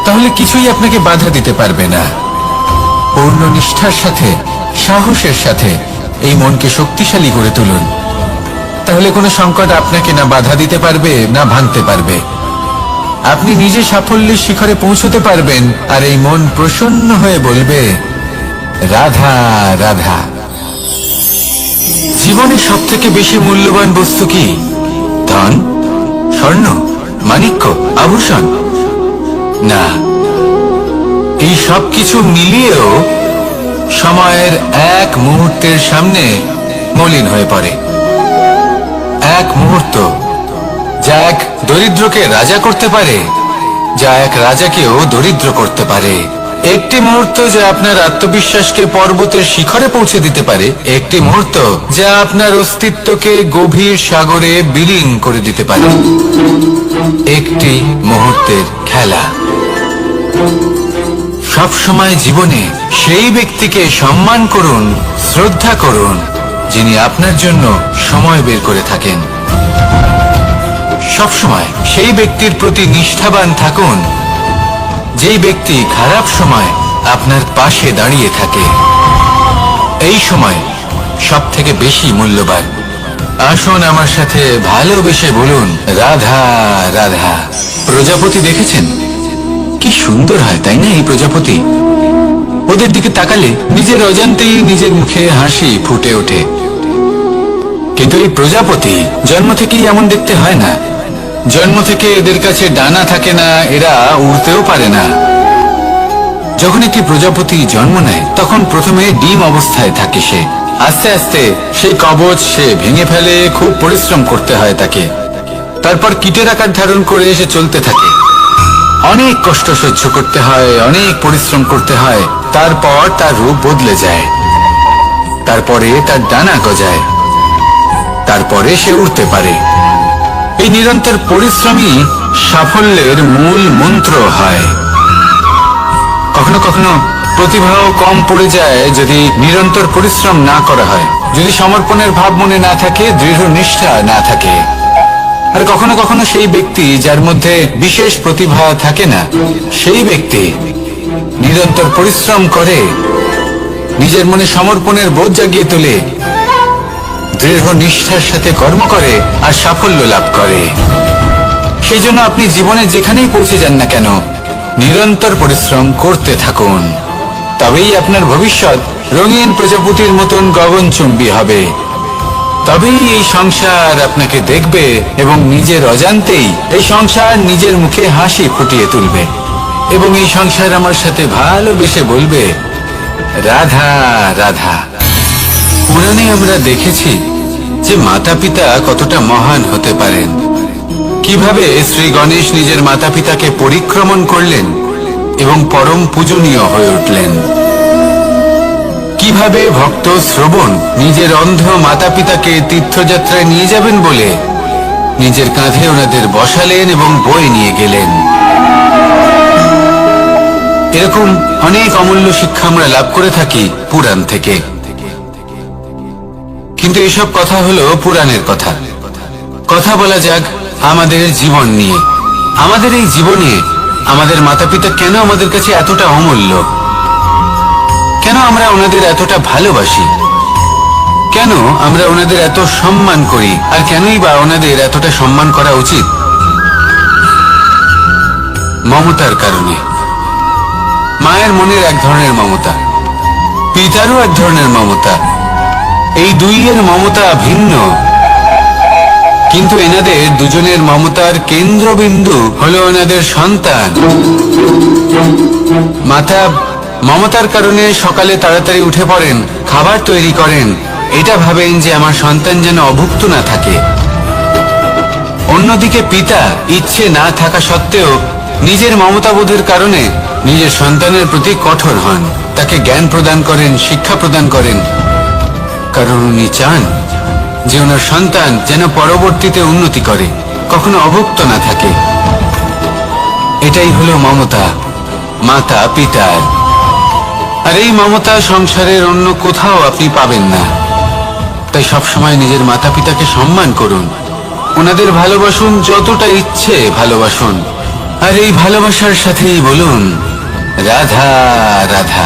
তাহলে কিছুই আপনাকে বাধা দিতে পারবে না। পূর্ণ নিষ্ঠার সাথে, সাহসের সাথে এই মনকে শক্তিশালী করে তুলুন, তাহলে কোনো সংকট আপনাকে না বাধা দিতে পারবে না ভাঙতে পারবে। আপনি নিজে সাফল্যের শিখরে পৌঁছতে পারবেন আর এই মন প্রসন্ন হয়ে বলবে, রাধা রাধা। জীবনে সব থেকে বেশি মূল্যবান বস্তু কি? ধন, স্বর্ণ, মাণিক্য, আভূষণ? না, এই সব কিছু মিলিয়েও সময়ের এক মুহূর্তের সামনে মলিন হয়ে পড়ে। এক মুহূর্ত যা এক দরিদ্রকে রাজা করতে পারে, যা এক রাজাকেও দরিদ্র করতে পারে। একটি মুহূর্ত যা আপনার আত্মবিশ্বাসকে পর্বতের শিখরে পৌঁছে দিতে পারে, একটি মুহূর্ত যা আপনার অস্তিত্বকে গভীর সাগরে বিলীন করে দিতে পারে। একটি মুহূর্তের খেলা। সব সময় জীবনে সেই ব্যক্তিকে সম্মান করুন, শ্রদ্ধা করুন, যিনি আপনার জন্য সময় বের করে থাকেন। সব সময় সেই ব্যক্তির প্রতি নিষ্ঠাবান থাকুন যেই ব্যক্তি খারাপ সময় আপনার পাশে দাঁড়িয়ে থাকে। এই সময় সব থেকে বেশি মূল্যবান। আসুন আমার সাথে ভালোবেসে বলুন, রাধা রাধা। প্রজাপতি দেখেছেন? কি সুন্দর হয়, তাই না? এই প্রজাপতি, ওদের দিকে তাকালে নিজের অজান্তেই নিজের মুখে হাসি ফুটে ওঠে। কিন্তু এই প্রজাপতি জন্ম থেকেই এমন দেখতে হয় না। জন্ম থেকে এদের কাছে ডানা থাকে না, এরা উড়তেও পারে না। যখন একটি প্রজাপতি জন্ম নেয় তখন প্রথমে ডিম অবস্থায় থাকে সে। আস্তে আস্তে সেই কবচ সে ভেঙে ফেলে, খুব পরিশ্রম করতে হয় তাকে। তারপর কীটের আকার ধারণ করে সে চলতে থাকে। অনেক কষ্ট সহ্য করতে হয়, অনেক পরিশ্রম করতে হয়। তারপর তার রূপ বদলে যায়, তারপরে তার ডানা গজায়, তারপরে সে উড়তে পারে। এই নিরন্তর পরিশ্রমই সাফল্যের মূল মন্ত্র হয়। কখনো কখনো প্রতিভাও কম পড়ে যায় যদি নিরন্তর পরিশ্রম না করা হয়, যদি সমর্পণের ভাব মনে না থাকে, দৃঢ় নিষ্ঠা না থাকে। আর কখনো কখনো সেই ব্যক্তি যার মধ্যে বিশেষ প্রতিভা থাকে না, সেই ব্যক্তি নিরন্তর পরিশ্রম করে, নিজের মনে সমর্পণের বোধ জাগিয়ে তোলে, দৃঢ় নিষ্ঠার সাথে কর্ম করে আর সাফল্য লাভ করে। সেই জন্য আপনি জীবনে যেখানেই পৌঁছে যান না কেন, নিরন্তর পরিশ্রম করতে থাকুন। তবেই আপনার ভবিষ্যৎ রঙিন প্রজাপতির মতন গগনচুম্বী হবে। তবেই এই সংসার আপনাকে দেখবে এবং নিজের অজান্তেই এই সংসার নিজের মুখে হাসি ফুটিয়ে তুলবে এবং এই সংসার আমার সাথে ভালোবেসে বলবে, রাধা রাধা। পুরাণে আমরা দেখেছি যে মাতা পিতা কতটা মহান হতে পারেন, কিভাবে শ্রী গণেশ নিজের মাতা পিতাকে পরিক্রমণ করলেন এবং পরম পূজনীয় হয়ে উঠলেন। কিভাবে ভক্ত শ্রবণ নিজের অন্ধ মাতা পিতাকে তীর্থযাত্রায় নিয়ে যাবেন বলে নিজের কাঁধে ওনাদের বসালেন এবং বয়ে নিয়ে গেলেন। এরকম অনেক অমূল্য শিক্ষা আমরা লাভ করে থাকি পুরাণ থেকে। কিন্তু এসব কথা হলো পুরাণের কথা। কথা বলা যাক আমাদের জীবন নিয়ে। আমাদের এই জীবনে আমাদের মাতা পিতা কেন আমাদের কাছে এতটা অমূল্য? কেন আমরা ওনাদের এতটা ভালোবাসি? কেন আমরা ওনাদের এত সম্মান করি? আর কেনই বা ওনাদের এতটা সম্মান করা উচিত? মমতার কারণে। মায়ের মনের এক ধরনের মমতা, পিতারও এক ধরনের মমতা। এই দুইয়ের মমতা ভিন্ন, কিন্তু এনাদের দুজনের মমতার কেন্দ্রবিন্দু হলো এনাদের সন্তান। মাতা মমতার কারণে সকালে তাড়াতাড়ি উঠে পড়েন, খাবার তৈরি করেন, এটা ভাবেন যে আমার সন্তান যেন অভুক্ত না থাকে। অন্যদিকে পিতা ইচ্ছে না থাকা সত্ত্বেও নিজের মমতাবোধের কারণে নিজের সন্তানের প্রতি কঠোর হন, তাকে জ্ঞান প্রদান করেন, শিক্ষা প্রদান করেন, কারণ উনি চান যে ওনার সন্তান যেন পরবর্তীতে উন্নতি করে, কখনো অভুক্ত না থাকে। এটাই হলো মমতা মাতা পিতার। আর এই মমতা সংসারের অন্য কোথাও আপনি পাবেন না। তাই সবসময় নিজের মাতা পিতাকে সম্মান করুন, ওনাদের ভালোবাসুন, যতটা ইচ্ছে ভালোবাসুন। আর এই ভালোবাসার সাথেই বলুন, রাধা রাধা।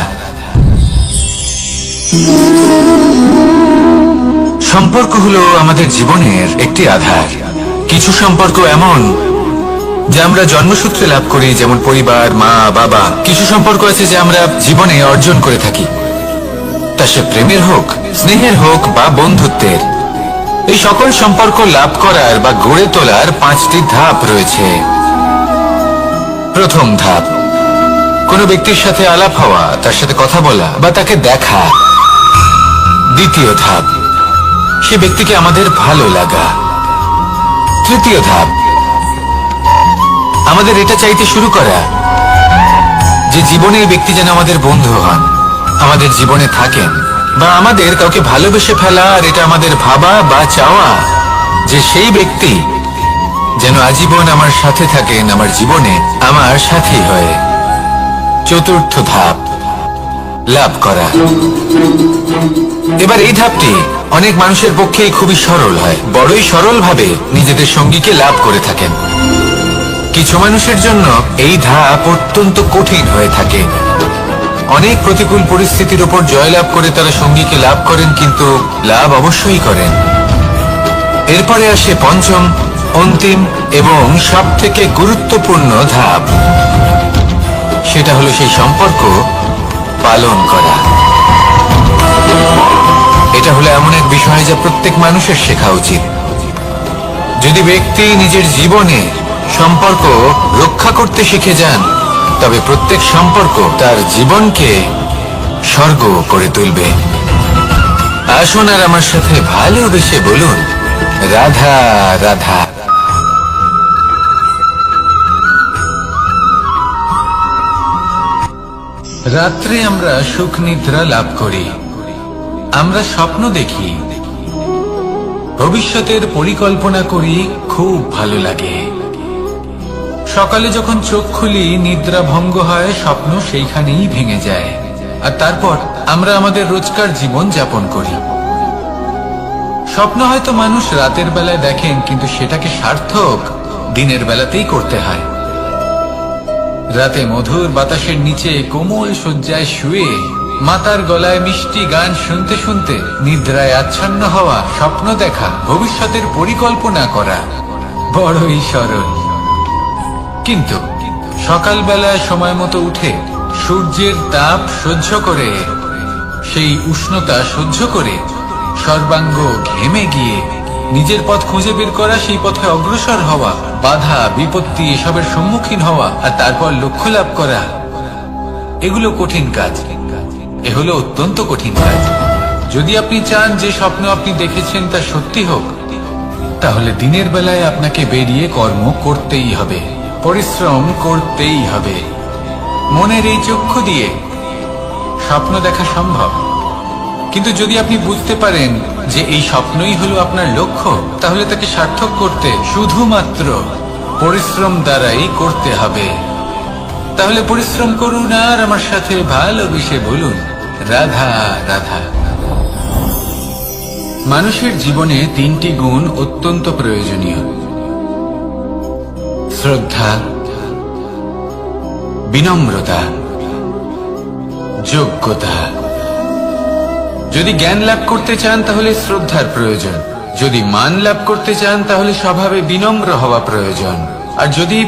সম্পর্ক হলো আমাদের জীবনের একটি আধার। কিছু সম্পর্ক এমন যা আমরা জন্মসূত্রে লাভ করি, যেমন পরিবার, মা বাবা। কিছু সম্পর্ক আছে যে আমরা জীবনে অর্জন করে থাকি, তা সে প্রেমের হোক, স্নেহের হোক বা বন্ধুত্বের। এই সকল সম্পর্ক লাভ করার বা গড়ে তোলার 5টি ধাপ রয়েছে। প্রথম ধাপ, কোনো ব্যক্তির সাথে আলাপ হওয়া, তার সাথে কথা বলা বা তাকে দেখা। দ্বিতীয় ধাপ, সে ব্যক্তিকে আমাদের ভালো লাগা। তৃতীয় ধাপ, আমাদের এটা চাইতে শুরু করা যে জীবনে এই ব্যক্তি যেন আমাদের বন্ধু হন, আমাদের জীবনে থাকেন, বা আমাদের কাউকে ভালোবেসে ফেলা। আর এটা আমাদের ভাবা বা চাওয়া যে সেই ব্যক্তি যেন আজীবন আমার সাথে থাকেন, আমার জীবনে আমার সাথী হয়ে। চতুর্থ ধাপ, লাভ করা। এবার এই ধাপটি অনেক মানুষের পক্ষেই খুবই সরল হয়, বড়ই সরল ভাবে নিজেদের সঙ্গীকে লাভ করে থাকেন। কিছু মানুষের জন্য এই ধাপ অত্যন্ত কঠিন হয়ে থাকে। অনেক প্রতিকূল পরিস্থিতির উপর জয়লাভ করে তারা সঙ্গীকে লাভ করেন, কিন্তু লাভ অবশ্যই করেন। এরপরে আসে পঞ্চম, অন্তিম এবং সবথেকে গুরুত্বপূর্ণ ধাপ। সেটা হলো সেই সম্পর্ক পালন করা। এটা হলো এমন এক বিষয় যা প্রত্যেক মানুষের শেখা উচিত। যদি ব্যক্তি নিজের জীবনে সম্পর্ক রক্ষা করতে শিখে যান, তবে প্রত্যেক সম্পর্ক তার জীবনকে স্বর্গ করে তুলবে। আসুন আর আমার সাথে ভালোবেসে বলুন, রাধা রাধা। রাত্রে আমরা সুখ নিদ্রা লাভ করি, আমরা স্বপ্ন দেখি, ভবিষ্যতের পরিকল্পনা করি, খুব ভালো লাগে। সকালে যখন চোখ খুলি, নিদ্রা ভঙ্গ হয়, স্বপ্ন সেইখানেই ভেঙে যায়। আর তারপর আমরা আমাদের রোজকার জীবন যাপন করি। স্বপ্ন হয়তো মানুষ রাতের বেলায় দেখেন, কিন্তু সেটাকে সার্থক দিনের বেলাতেই করতে হয়। রাতে মধুর বাতাসের নিচে কোমল শয্যায় শুয়ে মাতার গলায় মিষ্টি গান শুনতে শুনতে নিদ্রায় আচ্ছন্ন হওয়া, স্বপ্ন দেখা, ভবিষ্যতের পরিকল্পনা করা বড়ই সরল। কিন্তু সকালবেলায় সময় মতো উঠে সূর্যের তাপ সহ্য করে, সেই উষ্ণতা সহ্য করে সর্বাঙ্গ ঘেমে গিয়ে নিজের পথ খুঁজে বের করা, সেই পথে অগ্রসর হওয়া, বাধা বিপত্তি এসবের সম্মুখীন হওয়া আর তারপর লক্ষ্য লাভ করা, এগুলো কঠিন কাজ। এ হলো অত্যন্ত কঠিন কাজ। যদি আপনি চান যে স্বপ্ন আপনি দেখেছেন তা সত্যি হোক, তাহলে দিনের বেলায় আপনাকে বেরিয়ে কর্ম করতেই হবে, পরিশ্রম করতেই হবে। মনের এই চক্ষু দিয়ে স্বপ্ন দেখা সম্ভব, কিন্তু যদি আপনি বুঝতে পারেন যে এই স্বপ্নই হলো আপনার লক্ষ্য, তাহলে তাকে সার্থক করতে শুধুমাত্র পরিশ্রম দ্বারাই করতে হবে। তাহলে পরিশ্রম করুন আর আমার সাথে ভালোবেসে বলুন, রাধা রাধা। মানুষের জীবনে তিনটি গুণ অত্যন্ত প্রয়োজনীয়: শ্রদ্ধা, বিনম্রতা, যোগ্যতা। যদি জ্ঞান লাভ করতে চান তাহলে শ্রদ্ধার প্রয়োজন, যদি মান লাভ করতে চান তাহলে স্বভাবে বিনম্র হওয়া প্রয়োজন, আর যদি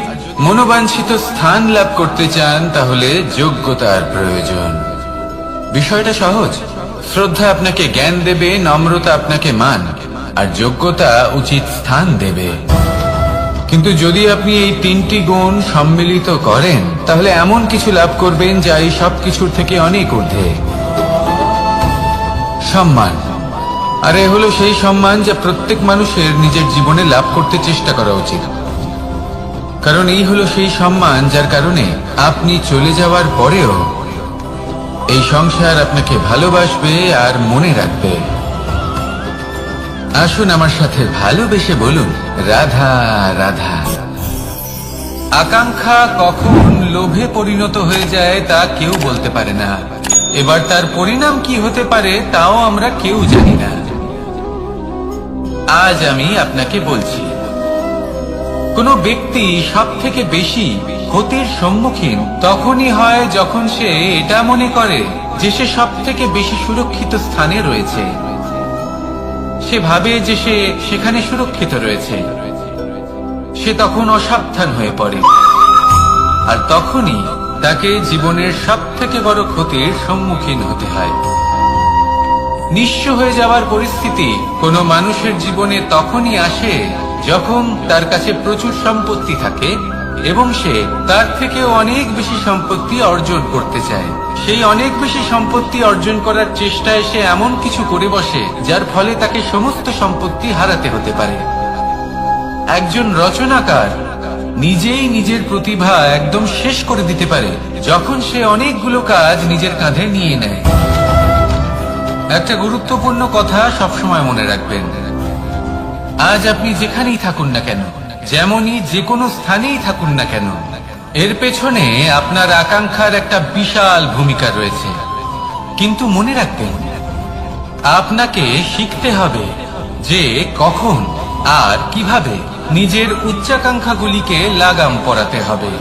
মনোবাঞ্ছিত স্থান লাভ করতে চান তাহলে যোগ্যতার প্রয়োজন। বিষয়টা সহজ। শ্রদ্ধা আপনাকে জ্ঞান দেবে, নম্রতা আপনাকে মান, আর যোগ্যতা উচিত স্থান দেবে। কিন্তু যদি আপনি এই তিনটি গুণ সম্মিলিত করেন, তাহলে এমন কিছু লাভ করবেন যা এই সব কিছুর থেকে অনেক ঊর্ধ্বে। সম্মান। আর এ হলো সেই সম্মান যা প্রত্যেক মানুষের নিজের জীবনে লাভ করতে চেষ্টা করা উচিত, কারণ এই হলো সেই সম্মান যার কারণে আপনি চলে যাওয়ার পরেও এই সংসার আপনাকে ভালোবাসবে আর মনে রাখবে। আসুন আমার সাথে ভালোবেসে বলুন, রাধা রাধা। আকাঙ্ক্ষা কখন লোভে পরিণত হয়ে যায় তা কেউ বলতে পারে না। এবার তার পরিণাম কি হতে পারে তাও আমরা কেউ জানি না। আজ আমি আপনাকে বলছি, কোন ব্যক্তি সব থেকে বেশি ক্ষতির সম্মুখীন তখনই হয় যখন সে এটা মনে করে যে সে সব থেকে বেশি সুরক্ষিত স্থানে রয়েছে। সে ভাবে যে সে সেখানে সুরক্ষিত রয়েছে। সে তখন অসাবধান হয়ে পড়ে, আর তখনই তাকে জীবনের সব থেকে বড় ক্ষতির সম্মুখীন হতে হয়। নিঃস্ব হয়ে যাওয়ার পরিস্থিতি কোনো মানুষের জীবনে তখনই আসে যখন তার কাছে প্রচুর সম্পত্তি থাকে এবং সে তার থেকেও অনেক বেশি সম্পত্তি অর্জন করতে চায়। সেই অনেক বেশি সম্পত্তি অর্জন করার চেষ্টায় সে এমন কিছু করে বসে যার ফলে তাকে সমস্ত সম্পত্তি হারাতে হতে পারে। একজন রচনাকার নিজেই নিজের প্রতিভা একদম শেষ করে দিতে পারে যখন সে অনেকগুলো কাজ নিজের কাঁধে নিয়ে নেয়। একটা গুরুত্বপূর্ণ কথা সবসময় মনে রাখবেন, আজ আপনি যেখানেই থাকুন না কেন, যেমনই যে কোনো স্থানেই থাকুন না কেন, এর পেছনে আপনার আকাঙ্ক্ষার একটা বিশাল ভূমিকা রয়েছে। কিন্তু মনে রাখবেন, আপনাকে শিখতে হবে যে কখন আর কিভাবে নিজের উচ্চাকাঙ্ক্ষাগুলিকে লাগাম পরাতে হবে,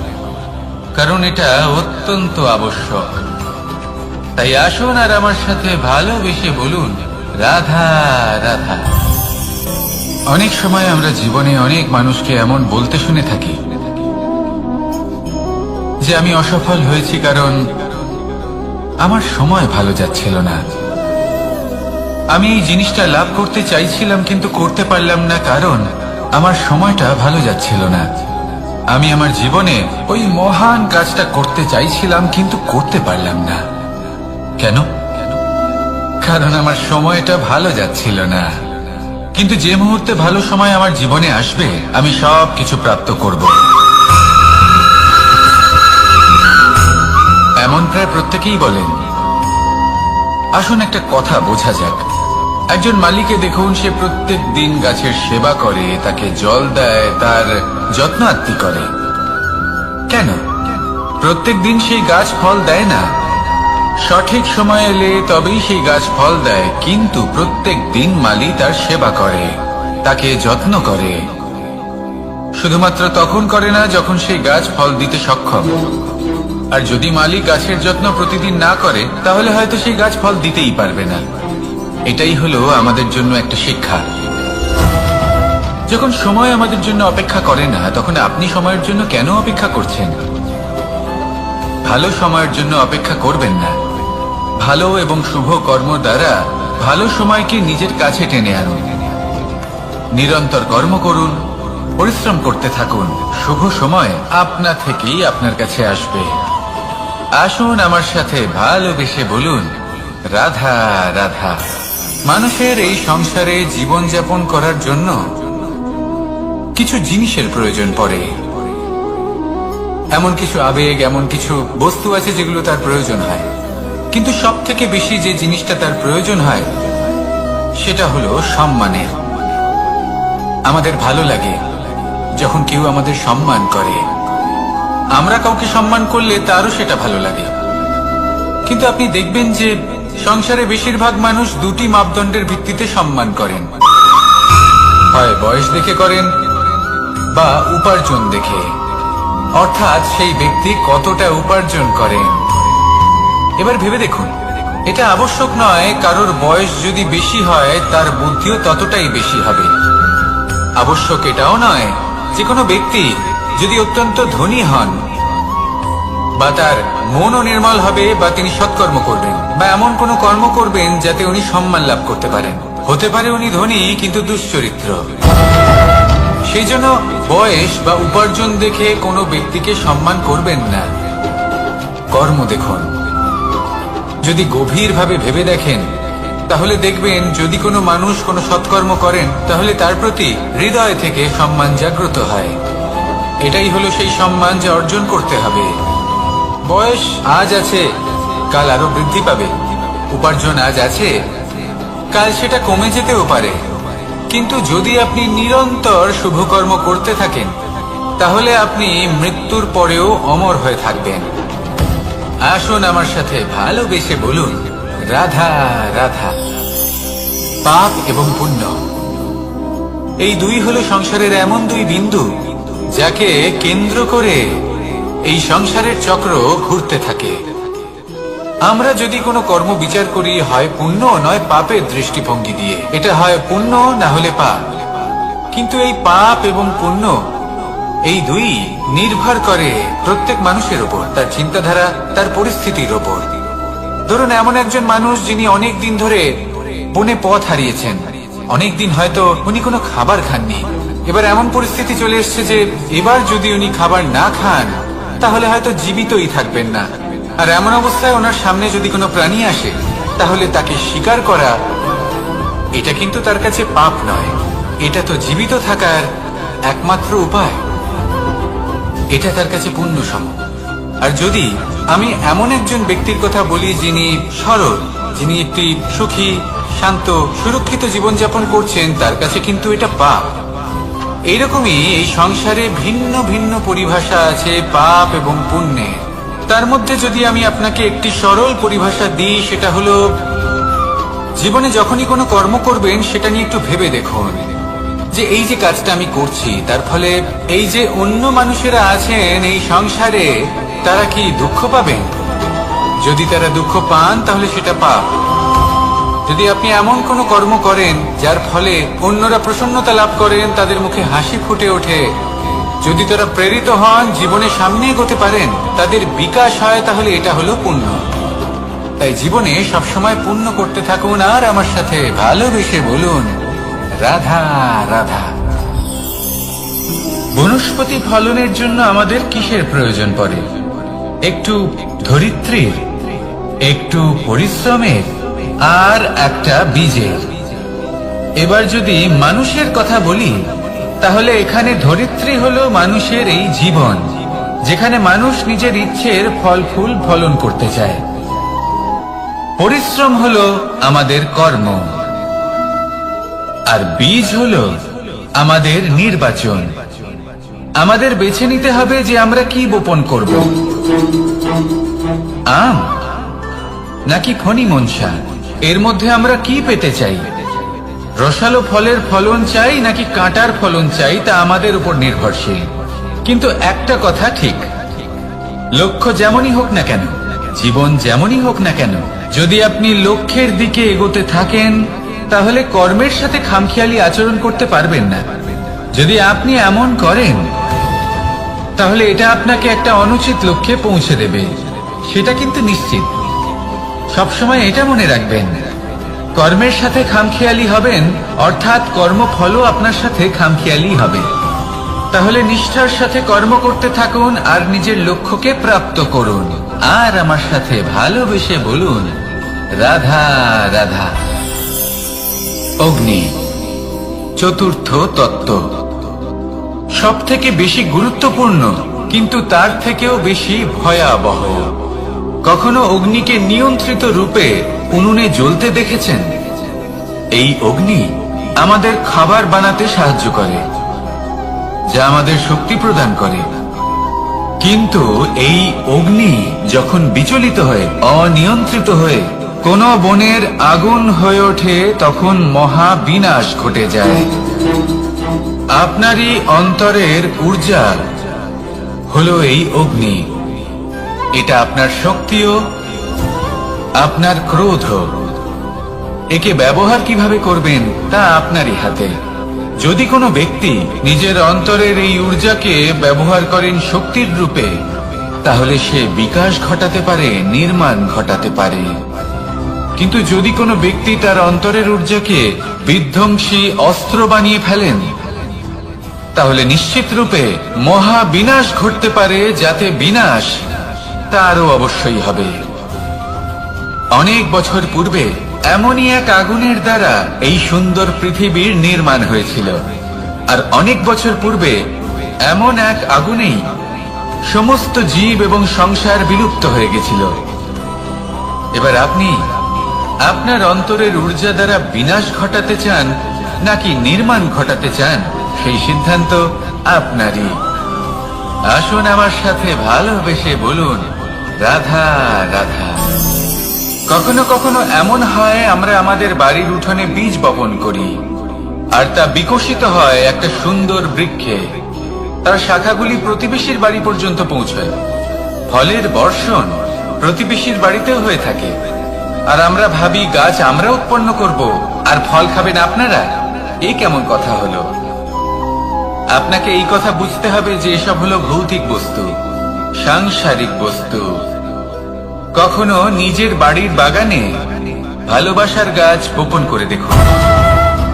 কারণ এটা অত্যন্ত আবশ্যক। তাই আসুন আর আমার সাথে ভালোবেসে বলুন, রাধা রাধা। অনেক সময় আমরা জীবনে অনেক মানুষকে এমন বলতে শুনে থাকি যে আমি অসফল হয়েছি কারণ আমার সময় ভালো যাচ্ছিল না। আমি এই জিনিসটা লাভ করতে চাইছিলাম কিন্তু করতে পারলাম না কারণ আমার সময়টা ভালো যাচ্ছিল না। আমি আমার জীবনে ওই মহান কাজটা করতে চাইছিলাম কিন্তু করতে পারলাম না। কেন? কারণ আমার সময়টা ভালো যাচ্ছিল না। কিন্তু যে মুহূর্তে ভালো সময় আমার জীবনে আসবে, আমি সব কিছু প্রাপ্ত করব। এমন প্রায় প্রত্যেকেই বলেন। আসুন একটা কথা বোঝা যাক। একজন মালিকে দেখুন, সে প্রত্যেক দিন গাছের সেবা করে, তাকে জল দেয়, তার যত্ন আত্তি করে। কেন? প্রত্যেক দিন সেই গাছ ফল দেয় না। সঠিক সময় এলে তবেই সেই গাছ ফল দেয়, কিন্তু প্রত্যেক দিন মালি তার সেবা করে, তাকে যত্ন করে। শুধুমাত্র তখন করে না যখন সেই গাছ ফল দিতে সক্ষম। আর যদি মালি গাছের যত্ন প্রতিদিন না করে, তাহলে হয়তো সেই গাছ ফল দিতেই পারবে না। এটাই হলো আমাদের জন্য একটা শিক্ষা। যখন সময় আমাদের জন্য অপেক্ষা করে না, তখন আপনি সময়ের জন্য কেন অপেক্ষা করছেন? ভালো সময়ের জন্য অপেক্ষা করবেন না। ভালো এবং শুভ কর্ম দ্বারা ভালো সময়কে নিজের কাছে টেনে আনুন। নিরন্তর কর্ম করুন, পরিশ্রম করতে থাকুন। শুভ সময় আপনা থেকেই আপনার কাছে আসবে। আসুন আমার সাথে ভালোবেসে বলুন, রাধা রাধা। মানুষের এই সংসারে জীবনযাপন করার জন্য কিছু জিনিসের প্রয়োজন পড়ে। এমন কিছু আবেগ, এমন কিছু বস্তু আছে যেগুলো তার প্রয়োজন হয়। কিন্তু সব থেকে বেশি যে জিনিসটা তার প্রয়োজন হয় সেটা হলো সম্মানের। আমাদের ভালো লাগে যখন কেউ আমাদের সম্মান করে। আমরা কাউকে সম্মান করলে তারও সেটা ভালো লাগে। কিন্তু আপনি দেখবেন যে সংসারে বেশিরভাগ মানুষ দুটি মাপদণ্ডের ভিত্তিতে সম্মান করেন, হয় বয়স দেখে করেন বা উপার্জন দেখে, অর্থাৎ সেই ব্যক্তি কতটা উপার্জন করেন। এবার ভেবে দেখুন, এটা আবশ্যক নয় কারোর বয়স যদি বেশি হয় তার বুদ্ধিও ততটাই বেশি হবে। আবশ্যক এটাও নয় যে কোনো ব্যক্তি যদি অত্যন্ত ধনী হন বা তার মনও নির্মল হবে বা তিনি সৎকর্ম করবেন বা এমন কোনো কর্ম করবেন যাতে উনি সম্মান লাভ করতে পারেন। হতে পারে উনি ধনী কিন্তু দুশ্চরিত্র। সেই জন্য বয়স বা উপার্জন দেখে কোনো ব্যক্তিকে সম্মান করবেন না, কর্ম দেখুন। যদি গভীরভাবে ভেবে দেখেন তাহলে দেখবেন যদি কোনো মানুষ কোনো সৎকর্ম করেন তাহলে তার প্রতি হৃদয় থেকে সম্মান জাগ্রত হয়। এটাই হলো সেই সম্মান যা অর্জন করতে হবে। বয়স আজ আছে, কাল আরো বৃদ্ধি পাবে। উপার্জন আজ আছে, কাল সেটা কমে যেতেও পারে। কিন্তু যদি আপনি নিরন্তর শুভকর্ম করতে থাকেন তাহলে আপনি মৃত্যুর পরেও অমর হয়ে থাকবেন। আসুন আমার সাথে ভালোবেসে বলুন, রাধা রাধা। পাপ এবং পুণ্য, এই দুই হলো সংসারের এমন দুই বিন্দু যাকে কেন্দ্র করে এই সংসারের চক্র ঘুরতে থাকে। আমরা যদি কোনো কর্ম বিচার করি হয় পুণ্য নয় পাপের দৃষ্টিভঙ্গি দিয়ে, এটা হয় পুণ্য না হলে পাপ। কিন্তু এই পাপ এবং পুণ্য এই দুই নির্ভর করে প্রত্যেক মানুষের উপর, তার চিন্তাধারা, তার পরিস্থিতির উপর। ধরুন এমন একজন মানুষ যিনি অনেক দিন ধরে বনে পথ হারিয়েছেন, অনেক দিন হয়তো উনি কোনো খাবার খাননি। এবার এমন পরিস্থিতি চলে এসছে যে এবার যদি উনি খাবার না খান তাহলে হয়তো জীবিতই থাকবেন না। আর এমন অবস্থায় ওনার সামনে যদি কোনো প্রাণী আসে তাহলে তাকে শিকার করা এটা কিন্তু তার কাছে পাপ নয়, এটা তো জীবিত থাকার একমাত্র উপায়। এটা তার কাছে পুণ্য সম। আর যদি আমি এমন একজন ব্যক্তির কথা বলি যিনি সরল, যিনি একটি সুখী, শান্ত, সুরক্ষিত জীবনযাপন করছেন, তার কাছে কিন্তু এটা পাপ। এইরকমই এই সংসারে ভিন্ন ভিন্ন পরিভাষা আছে পাপ এবং পুণ্যের। তার মধ্যে যদি আমি আপনাকে একটি সরল পরিভাষা দিই সেটা হলো, জীবনে যখনই কোনো কর্ম করবেন সেটা নিয়ে একটু ভেবে দেখুন যে এই যে কাজটা আমি করছি তার ফলে এই যে অন্য মানুষেরা আছেন এই সংসারে তারা কি দুঃখ পাবেন? যদি তারা দুঃখ পান তাহলে সেটা পাপ। যদি আপনি এমন কোনো কর্ম করেন যার ফলে অন্যরা প্রসন্নতা লাভ করেন, তাদের মুখে হাসি ফুটে ওঠে, যদি তারা প্রেরিত হন, জীবনে সামনে এগোতে পারেন, তাদের বিকাশ হয়, তাহলে এটা হলো পুণ্য। তাই জীবনে সবসময় পুণ্য করতে থাকুন আর আমার সাথে ভালোবেসে বলুন, রাধা রাধা। বনস্পতি ফলনের জন্য আমাদের কিসের প্রয়োজন পড়ে? একটু ধরিত্রীর, একটু পরিশ্রমের আর একটা বীজের। এবার যদি মানুষের কথা বলি তাহলে এখানে ধরিত্রী হলো মানুষের এই জীবন, যেখানে মানুষ নিজের ইচ্ছের ফল ফুল ফলন করতে চায়। পরিশ্রম হলো আমাদের কর্ম, আর বীজ হলো আমাদের নির্বাচন। আমাদের বেছে নিতে হবে যে আমরা কি বপন করব, আম নাকি খনি মনসা। এর মধ্যে আমরা কি পেতে চাই? রসালো ফলের ফলন চাই নাকি কাঁটার ফলন চাই, তা আমাদের উপর নির্ভরশীল। কিন্তু একটা কথা ঠিক, লক্ষ্য যেমনই হোক না কেন, জীবন যেমনই হোক না কেন, যদি আপনি লক্ষ্যের দিকে এগোতে থাকেন তাহলে কর্মের সাথে খামখেয়ালি আচরণ করতে পারবেন না। যদি আপনি এমন করেন তাহলে এটা আপনাকে একটা অনুচিত লক্ষ্যে পৌঁছে দেবে, সেটা কিন্তু নিশ্চিত। সবসময় এটা মনে রাখবেন, কর্মের সাথে খামখেয়ালি হবেন, অর্থাৎ কর্মফলও আপনার সাথে খামখেয়ালি হবে। তাহলে নিষ্ঠার সাথে কর্ম করতে থাকুন আর নিজের লক্ষ্যকে প্রাপ্ত করুন। আর আমার সাথে ভালোবেসে বলুন, রাধা রাধা। অগ্নি, চতুর্থ তত্ত্ব, সব থেকে বেশি গুরুত্বপূর্ণ কিন্তু তার থেকেও বেশি ভয়াবহ। কখনো অগ্নিকে নিয়ন্ত্রিত রূপে উনুনে জ্বলতে দেখেছেন? এই অগ্নি আমাদের খাবার বানাতে সাহায্য করে, যা আমাদের শক্তি প্রদান করে। কিন্তু এই অগ্নি যখন বিচলিত হয়ে, অনিয়ন্ত্রিত হয়ে কোন বনের আগুন হয়ে ওঠে, তখন মহা বিনাশ ঘটে যায়। আপনারই অন্তরের ঊর্জা হলো এই অগ্নি। এটা আপনার শক্তিও, আপনার ক্রোধ। একে ব্যবহার কিভাবে করবেন তা আপনারই হাতে। যদি কোনো ব্যক্তি নিজের অন্তরের এই ঊর্জাকে ব্যবহার করেন শক্তির রূপে, তাহলে সে বিকাশ ঘটাতে পারে, নির্মাণ ঘটাতে পারে। কিন্তু যদি কোনো ব্যক্তি তার অন্তরের ঊর্জাকে বিধ্বংসী অস্ত্র বানিয়ে ফেলেন, তাহলে নিশ্চিত রূপে মহা বিনাশ ঘটতে পারে, যাতে বিনাশ তারও অবশ্যই হবে। অনেক বছর পূর্বে এমনই এক আগুনের দ্বারা এই সুন্দর পৃথিবীর নির্মাণ হয়েছিল। আর অনেক বছর পূর্বে এমন এক আগুনেই সমস্ত জীব এবং সংসার বিলুপ্ত হয়ে গেছিল। এবার আপনি আপনার অন্তরের ঊর্জা দ্বারা বিনাশ ঘটাতে চান নাকি নির্মাণ ঘটাতে চান, সেই সিদ্ধান্ত আপনারই। আসুন আমার সাথে ভালোবেসে বলুন, রাধা রাধা। কখনো কখনো এমন হয়, আমরা আমাদের বাড়ির উঠোনে বীজ বপন করি আর তা বিকশিত হয় একটা সুন্দর বৃক্ষে। তার শাখাগুলি প্রতিবেশীর বাড়ি পর্যন্ত পৌঁছায়। ফলের বর্ষণ প্রতিবেশীর বাড়িতেও হয়ে থাকে। আর আমরা ভাবি গাছ আমরা উৎপন্ন করব আর ফল খাবেন আপনারা। এই কেমন কথা হলো? আপনাকে এই কথা বুঝতে হবে যে এসব হলো ভৌতিক বস্তু, সাংসারিক বস্তু। কখনো নিজের বাড়ির বাগানে ভালোবাসার গাছ বপন করে দেখুন।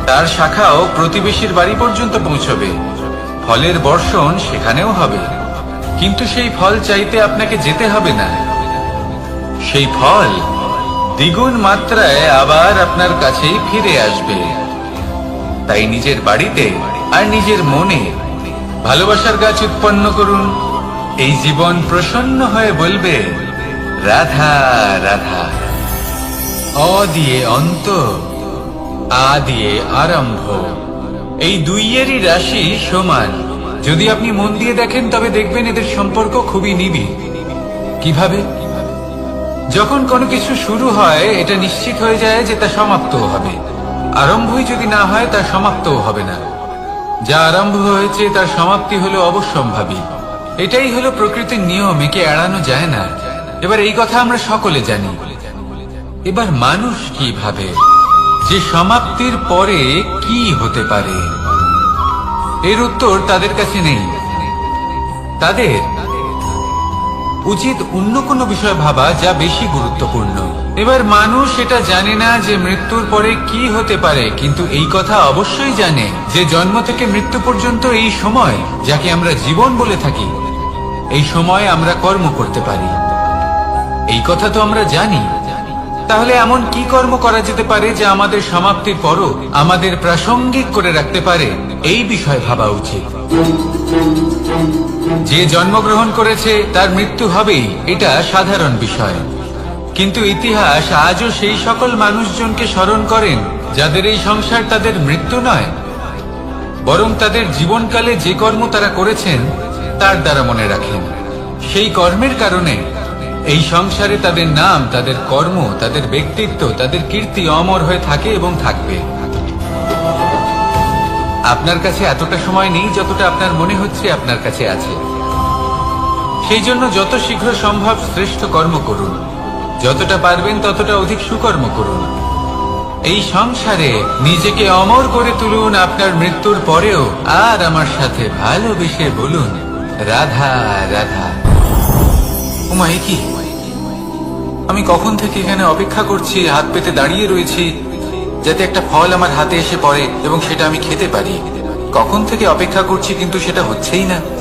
তার শাখাও প্রতিবেশীর বাড়ি পর্যন্ত পৌঁছবে, ফলের বর্ষণ সেখানেও হবে। কিন্তু সেই ফল চাইতে আপনাকে যেতে হবে না, সেই ফল দ্বিগুণ মাত্রায় আবার আপনার কাছেই ফিরে আসবে। তাই নিজের বাড়িতে আর নিজের মনে ভালোবাসার গাছ উৎপন্ন করুন। এই জীবন প্রসন্ন হয়ে বলবে, রাধা রাধা। অ দিয়ে অন্ত, আ দিয়ে আরম্ভ, এই দুইয়েরই রাশি সমান। যদি আপনি মন দিয়ে দেখেন তবে দেখবেন এদের সম্পর্ক খুবই নিবিড়। কিভাবে? যখন কোনো কিছু শুরু হয়, এটা নিশ্চিত হয়ে যায় যে তা সমাপ্তও হবে। আরম্ভই যদি না হয়, তা সমাপ্তও হবে না। যা আরম্ভ হয়েছে তার সমাপ্তি হলো অবশ্যম্ভাবী। এটাই হলো প্রকৃতির নিয়ম, একে এড়ানো যায় না। এবার এই কথা আমরা সকলে জানি। এবার মানুষ কি ভাবে যে সমাপ্তির পরে কি হতে পারে, এর উত্তর তাদের কাছে নেই। তাদের উচিত অন্য কোনো বিষয় ভাবা যা বেশি গুরুত্বপূর্ণ। এবার মানুষ এটা জানে না যে মৃত্যুর পরে কি হতে পারে, কিন্তু এই কথা অবশ্যই জানে যে জন্ম থেকে মৃত্যু পর্যন্ত এই সময়, যাকে আমরা জীবন বলে থাকি, এই সময় আমরা কর্ম করতে পারি। এই কথা তো আমরা জানি। তাহলে এমন কি কর্ম করা যেতে পারে যা আমাদের সমাপ্তির পরও আমাদের প্রাসঙ্গিক করে রাখতে পারে, এই বিষয়ে ভাবা উচিত। যে জন্মগ্রহণ করেছে তার মৃত্যু হবেই, এটা সাধারণ বিষয়। কিন্তু ইতিহাস আজও সেই সকল মানুষজনকে স্মরণ করেন যাদের এই সংসার তাদের মৃত্যু নয়, বরং তাদের জীবনকালে যে কর্ম তারা করেছেন তার দ্বারা মনে রাখেন। সেই কর্মের কারণে এই সংসারে তাদের নাম, তাদের কর্ম, তাদের ব্যক্তিত্ব, তাদের কীর্তি অমর হয়ে থাকে এবং থাকবে। আপনার কাছে এতটা সময় নেই যতটা আপনার মনে হচ্ছে আপনার কাছে আছে। সেই জন্য যত শীঘ্র সম্ভব শ্রেষ্ঠ কর্ম করুন, যতটা পারবেন ততটা অধিক সুকর্ম করুন। এই সংসারে নিজেকে অমর করে তুলুন আপনার মৃত্যুর পরেও। আর আমার সাথে ভালোবেসে বলুন, রাধা রাধা। উমা, কি আমি কখন থেকে এখানে অপেক্ষা করছি, হাত পেতে দাঁড়িয়ে রয়েছি, যাতে একটা ফল আমার হাতে এসে পড়ে এবং সেটা আমি খেতে পারি। কখন থেকে অপেক্ষা করছি কিন্তু সেটা হচ্ছেই না।